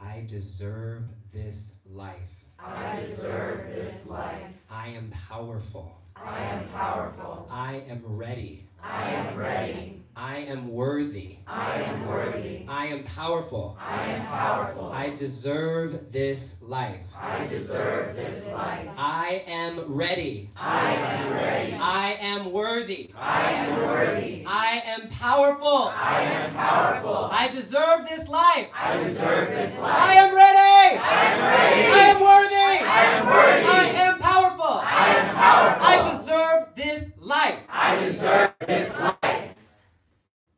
Speaker 1: I deserve this life.
Speaker 2: I deserve this life.
Speaker 1: I am powerful.
Speaker 2: I am powerful.
Speaker 1: I am ready.
Speaker 2: I am ready.
Speaker 1: I am worthy.
Speaker 2: I am worthy.
Speaker 1: I am powerful.
Speaker 2: I am powerful.
Speaker 1: I deserve this life.
Speaker 2: I deserve this life.
Speaker 1: I am ready.
Speaker 2: I am ready.
Speaker 1: I am worthy.
Speaker 2: I am worthy.
Speaker 1: I am powerful.
Speaker 2: I am powerful.
Speaker 1: I deserve this life.
Speaker 2: I deserve this life.
Speaker 1: I am ready.
Speaker 2: I am ready.
Speaker 1: I am worthy.
Speaker 2: I am worthy.
Speaker 1: I am powerful.
Speaker 2: I am powerful.
Speaker 1: I deserve this life.
Speaker 2: I deserve this life.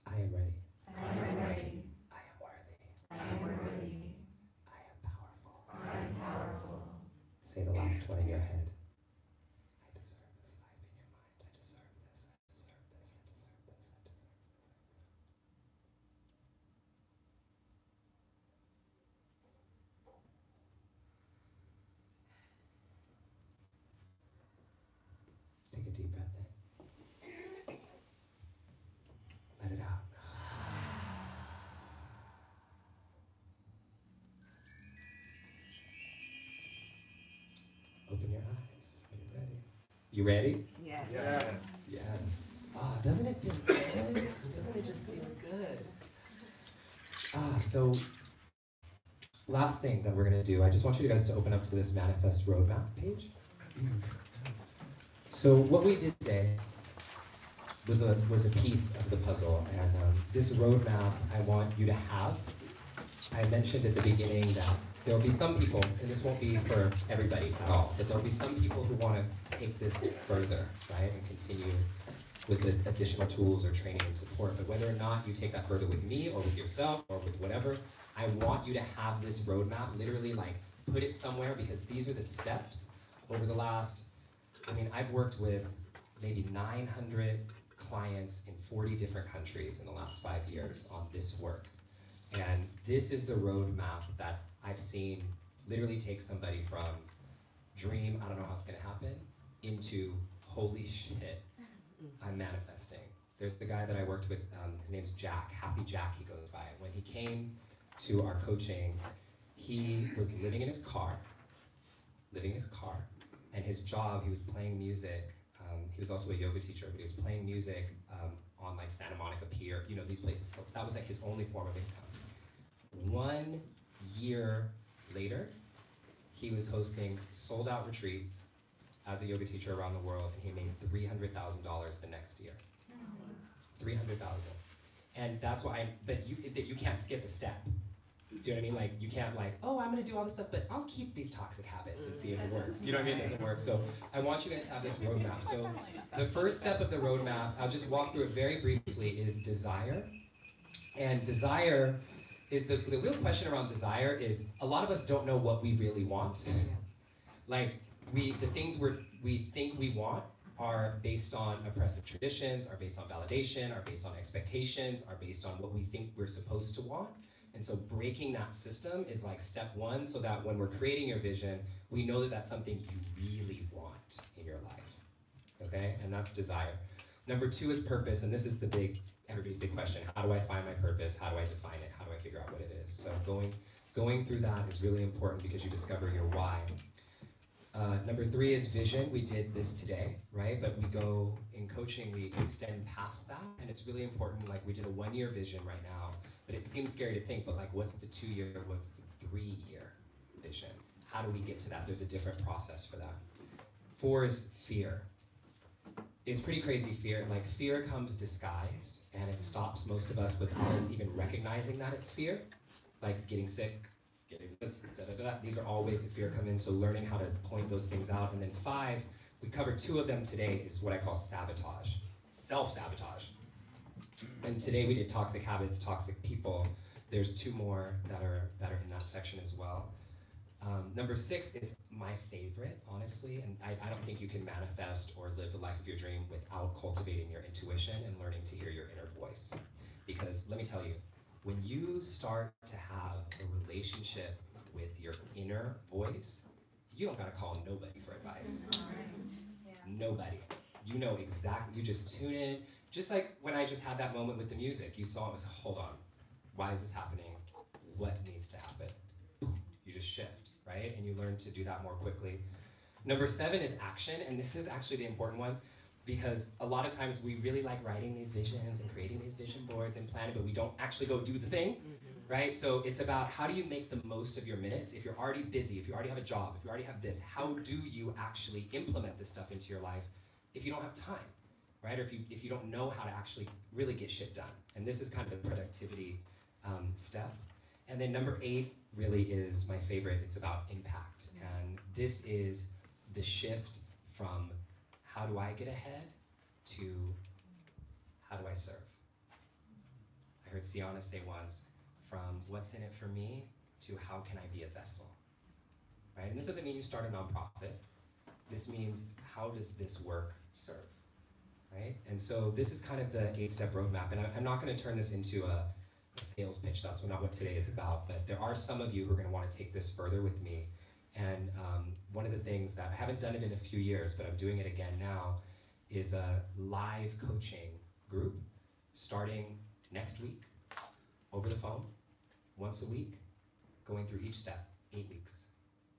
Speaker 1: I am ready.
Speaker 2: I am ready.
Speaker 1: I am worthy.
Speaker 2: I am worthy.
Speaker 1: I am powerful.
Speaker 2: I am powerful.
Speaker 1: Say the last one in your head. I deserve this life in your mind. I deserve this. I deserve this. I deserve this. I deserve this. Take a deep breath in. Let it out. Open your eyes. Are you ready? You ready?
Speaker 8: Yeah.
Speaker 5: Yes.
Speaker 1: Yes. Ah, doesn't it feel good? Doesn't it just feel good? So last thing that we're gonna do, I just want you guys to open up to this manifest roadmap page. So what we did today was a piece of the puzzle. And this roadmap I want you to have. I mentioned at the beginning that there will be some people, and this won't be for everybody at all, but there will be some people who want to take this further, right, and continue with the additional tools or training and support. But whether or not you take that further with me or with yourself or with whatever, I want you to have this roadmap, literally like put it somewhere, because these are the steps over the last, I mean, I've worked with maybe 900 clients in 40 different countries in the last 5 years on this work. And this is the roadmap that I've seen literally take somebody from dream, I don't know how it's gonna happen, into holy shit, I'm manifesting. There's the guy that I worked with, his name's Jack, Happy Jack he goes by. When he came to our coaching, he was living in his car, and his job, he was playing music. He was also a yoga teacher, but he was playing music on like Santa Monica Pier, you know, these places. So that was like his only form of income. 1 year later, he was hosting sold out retreats as a yoga teacher around the world, and he made $300,000 the next year. 300,000. And that's why, but you can't skip a step. Do you know what I mean? Like, you can't like, oh, I'm gonna do all this stuff, but I'll keep these toxic habits and see if it works. You know what I mean? It doesn't work. So I want you guys to have this roadmap. So the first step of the roadmap, I'll just walk through it very briefly, is desire. And desire is the real question around desire is a lot of us don't know what we really want. Like, the things we think we want are based on oppressive traditions, are based on validation, are based on expectations, are based on what we think we're supposed to want. And so breaking that system is like step one, so that when we're creating your vision, we know that that's something you really want in your life, okay? And that's desire. Number two is purpose, and this is everybody's big question. How do I find my purpose? How do I define it? How do I figure out what it is? So going through that is really important because you discover your why. Number three is vision. We did this today, right? But we go, in coaching, we extend past that, and it's really important. Like, we did a 1 year vision right now, but it seems scary to think, but like, what's the 2 year, what's the 3 year vision? How do we get to that? There's a different process for that. 4 is fear. It's pretty crazy, fear. Like, fear comes disguised, and it stops most of us without us even recognizing that it's fear. Like getting sick, getting this, These are all ways that fear come in, so learning how to point those things out. And then 5, we covered 2 of them today, is what I call sabotage, self-sabotage. And today we did toxic habits, toxic people. There's 2 more that are in that section as well. Number 6 is my favorite, honestly, and I don't think you can manifest or live the life of your dream without cultivating your intuition and learning to hear your inner voice. Because let me tell you, when you start to have a relationship with your inner voice, you don't gotta call nobody for advice. Nobody. You know exactly, you just tune in. Just like when I just had that moment with the music, you saw it was, hold on, why is this happening? What needs to happen? You just shift, right? And you learn to do that more quickly. Number 7 is action, and this is actually the important one, because a lot of times we really like writing these visions and creating these vision boards and planning, but we don't actually go do the thing, right? So it's about how do you make the most of your minutes? If you're already busy, if you already have a job, if you already have this, how do you actually implement this stuff into your life if you don't have time, right? Or if you don't know how to actually really get shit done. And this is kind of the productivity step. And then number 8 really is my favorite. It's about impact. And this is the shift from how do I get ahead to how do I serve? I heard Sienna say once, from what's in it for me to how can I be a vessel, right? And this doesn't mean you start a nonprofit. This means how does this work serve, right? And so this is kind of the 8-step roadmap. And I'm not gonna turn this into a sales pitch. That's not what today is about. But there are some of you who are gonna wanna take this further with me. And one of the things that I haven't done it in a few years, but I'm doing it again now, is a live coaching group starting next week over the phone, once a week, going through each step, 8 weeks.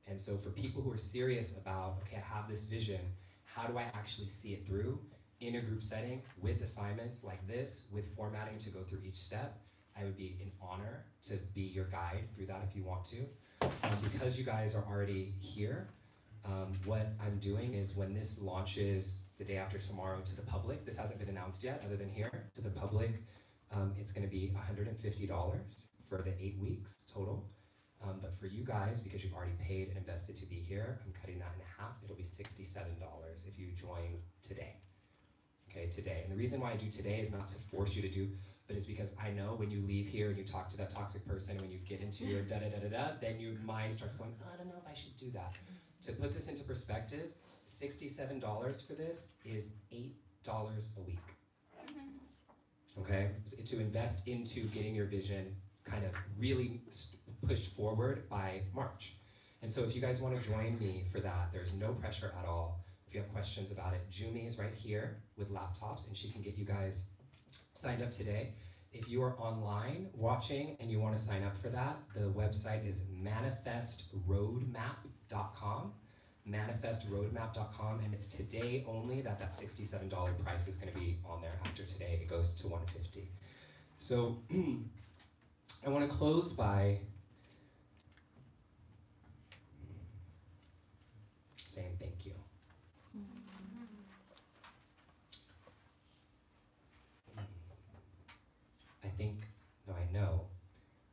Speaker 1: And so for people who are serious about, okay, I have this vision, how do I actually see it through in a group setting with assignments like this, with formatting to go through each step, I would be an honor to be your guide through that if you want to. Because you guys are already here, What I'm doing is when this launches the day after tomorrow to the public, this hasn't been announced yet other than here, to the public, it's gonna be $150 for the 8 weeks total. But for you guys, because you've already paid and invested to be here, I'm cutting that in half. It'll be $67 if you join today. Okay, today. And the reason why I do today is not to force you to do, but it's because I know when you leave here and you talk to that toxic person, and when you get into your da-da-da-da-da, then your mind starts going, oh, I don't know if I should do that. To put this into perspective, $67 for this is $8 a week. Okay, so to invest into getting your vision kind of really pushed forward by March. And so if you guys want to join me for that, there's no pressure at all. If you have questions about it, Jumi is right here with laptops, and she can get you guys signed up today. If you are online watching and you want to sign up for that, the website is manifestroadmap.com, manifestroadmap.com, and it's today only that $67 price is going to be on there. After today, it goes to $150. So I want to close by saying thank you. I know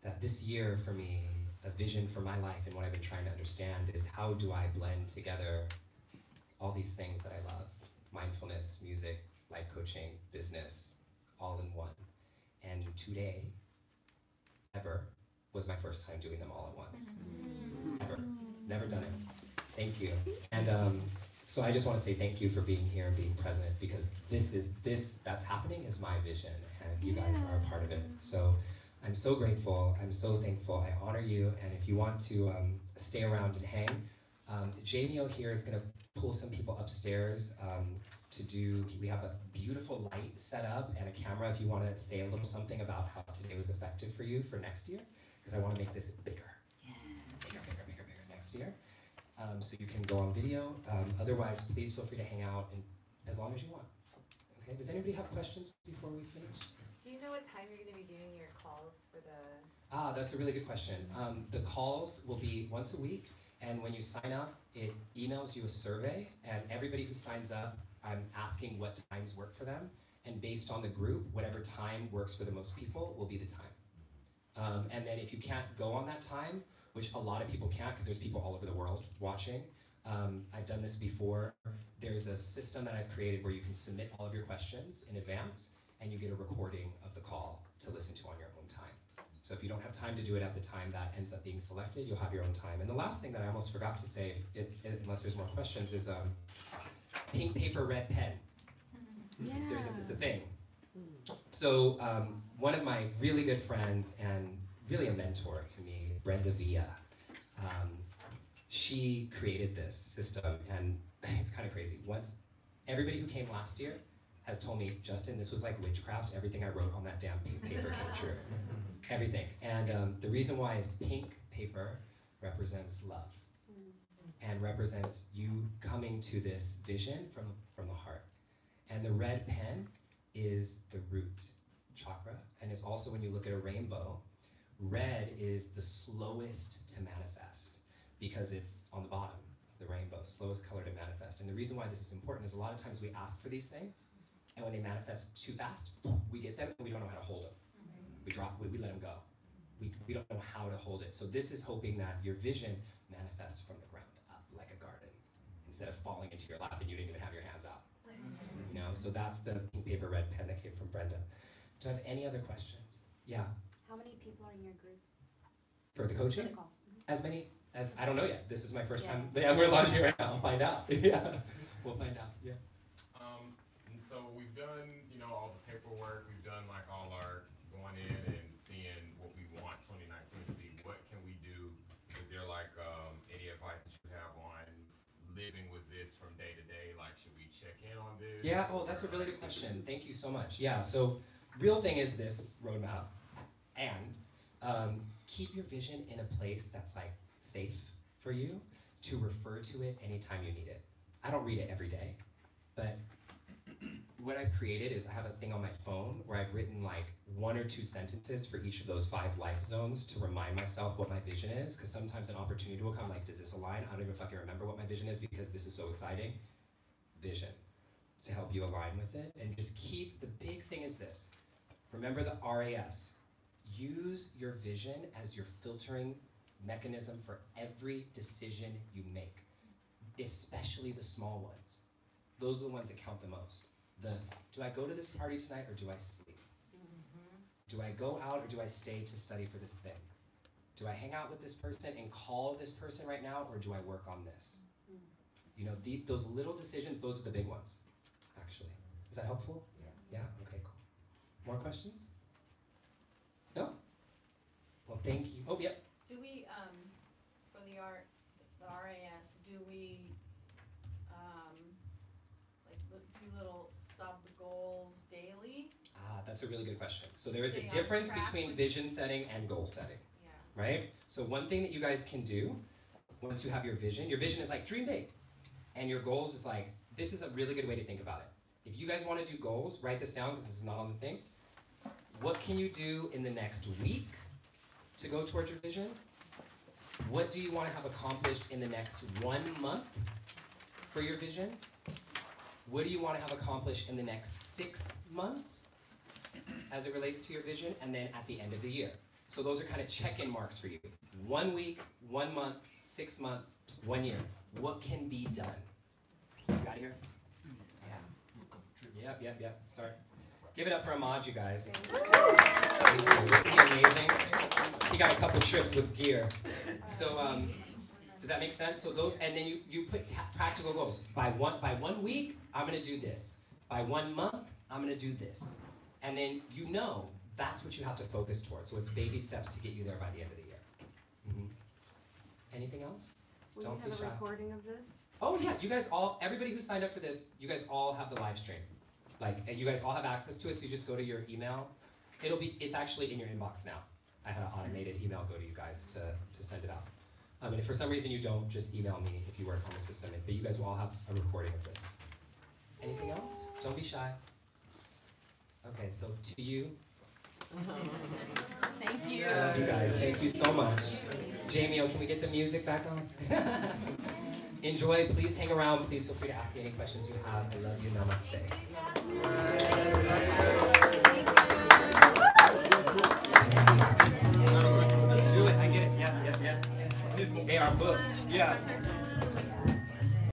Speaker 1: that this year for me, a vision for my life and what I've been trying to understand is how do I blend together all these things that I love, mindfulness, music, life coaching, business, all in one. And today, ever, was my first time doing them all at once. Ever. Never done it. Thank you. And so I just want to say thank you for being here and being present, because that's happening is my vision, and you guys are a part of it. So I'm so grateful, I'm so thankful, I honor you, and if you want to stay around and hang, Jamie here is going to pull some people upstairs we have a beautiful light set up and a camera if you want to say a little something about how today was effective for you for next year, because I want to make this bigger. Bigger next year. So you can go on video. Otherwise, please feel free to hang out and as long as you want. Okay, does anybody have questions before we finish?
Speaker 3: Do you know what time you're going to be doing your calls for the...
Speaker 1: That's a really good question. The calls will be once a week, and when you sign up, it emails you a survey, and everybody who signs up, I'm asking what times work for them, and based on the group, whatever time works for the most people will be the time. And then if you can't go on that time, which a lot of people can't because there's people all over the world watching, I've done this before, there's a system that I've created where you can submit all of your questions in advance, and you get a recording of the call to listen to on your own time. So if you don't have time to do it at the time that ends up being selected, you'll have your own time. And the last thing that I almost forgot to say, unless there's more questions, is pink paper, red pen. Yeah. It's a thing. So one of my really good friends and really a mentor to me, Brenda Villa, she created this system, and it's kind of crazy. Once, everybody who came last year has told me, Justin, this was like witchcraft. Everything I wrote on that damn pink paper came true. Everything. And the reason why is pink paper represents love and represents you coming to this vision from the heart. And the red pen is the root chakra. And it's also, when you look at a rainbow, red is the slowest to manifest because it's on the bottom of the rainbow, slowest color to manifest. And the reason why this is important is a lot of times we ask for these things, and when they manifest too fast, we get them and we don't know how to hold them. We let them go. We don't know how to hold it. So this is hoping that your vision manifests from the ground up like a garden instead of falling into your lap and you didn't even have your hands out. You know, so that's the pink paper red pen that came from Brenda. Do I have any other questions? Yeah.
Speaker 14: How many people are in your group?
Speaker 1: For the coaching?
Speaker 14: For the calls.
Speaker 1: As many as, I don't know yet. This is my first time. Yeah, we're launching right now. I'll find out. Yeah. We'll find out. Yeah.
Speaker 15: And so we've done, all the paperwork. We've done like all our going in and seeing what we want 2019 to be. What can we do? Is there like any advice that you have on living with this from day to day? Like, should we check in on this?
Speaker 1: Yeah, that's a really good question. Thank you so much. Yeah, so real thing is this roadmap, and keep your vision in a place that's like safe for you to refer to it anytime you need it. I don't read it every day, but what I've created is I have a thing on my phone where I've written like 1 or 2 sentences for each of those 5 life zones to remind myself what my vision is, because sometimes an opportunity will come like, does this align? I don't even fucking remember what my vision is because this is so exciting. Vision, to help you align with it. And just keep, the big thing is this, remember the RAS. Use your vision as your filtering mechanism for every decision you make, especially the small ones. Those are the ones that count the most. Do I go to this party tonight or do I sleep? Do I go out or do I stay to study for this thing? Do I hang out with this person and call this person right now, or do I work on this? You know, those little decisions, those are the big ones, actually. Is that helpful? Yeah? Okay, cool. More questions? No? Well, thank you. Oh, yep.
Speaker 16: Do we, for the RAS, do we, like, do little sub-goals daily?
Speaker 1: That's a really good question. So there is
Speaker 16: Stay
Speaker 1: a
Speaker 16: on
Speaker 1: difference
Speaker 16: track
Speaker 1: between
Speaker 16: with-
Speaker 1: vision setting and goal setting,
Speaker 16: Yeah.
Speaker 1: right? So one thing that you guys can do, once you have your vision is like dream big. And your goals is like, this is a really good way to think about it. If you guys want to do goals, write this down because this is not on the thing. What can you do in the next week to go towards your vision? What do you want to have accomplished in the next 1 month for your vision? What do you want to have accomplished in the next 6 months as it relates to your vision? And then at the end of the year. So those are kind of check-in marks for you. 1 week, 1 month, 6 months, 1 year. What can be done? Got it here? Yeah. Yep. Start. Give it up for Ahmad, you guys. Isn't he amazing? He got a couple trips with gear. So, does that make sense? So those, and then you put practical goals. By one week, I'm gonna do this. By 1 month, I'm gonna do this. And then you know that's what you have to focus towards. So it's baby steps to get you there by the end of the year. Anything else?
Speaker 11: Will
Speaker 1: Don't
Speaker 11: you
Speaker 1: be
Speaker 11: have a
Speaker 1: shy.
Speaker 11: recording of this?
Speaker 1: Oh yeah, you guys all, everybody who signed up for this, you guys all have the live stream. Like, and you guys all have access to it, so you just go to your email. It's actually in your inbox now. I had an automated email go to you guys to send it out. And if for some reason you don't, just email me if you work on the system. But you guys will all have a recording of this. Anything else? Don't be shy. Okay, so to you.
Speaker 16: Thank you.
Speaker 1: Love you guys. Thank you so much. Jamie, can we get the music back on? Enjoy. Please hang around. Please feel free to ask me any questions you have. I love you. Namaste.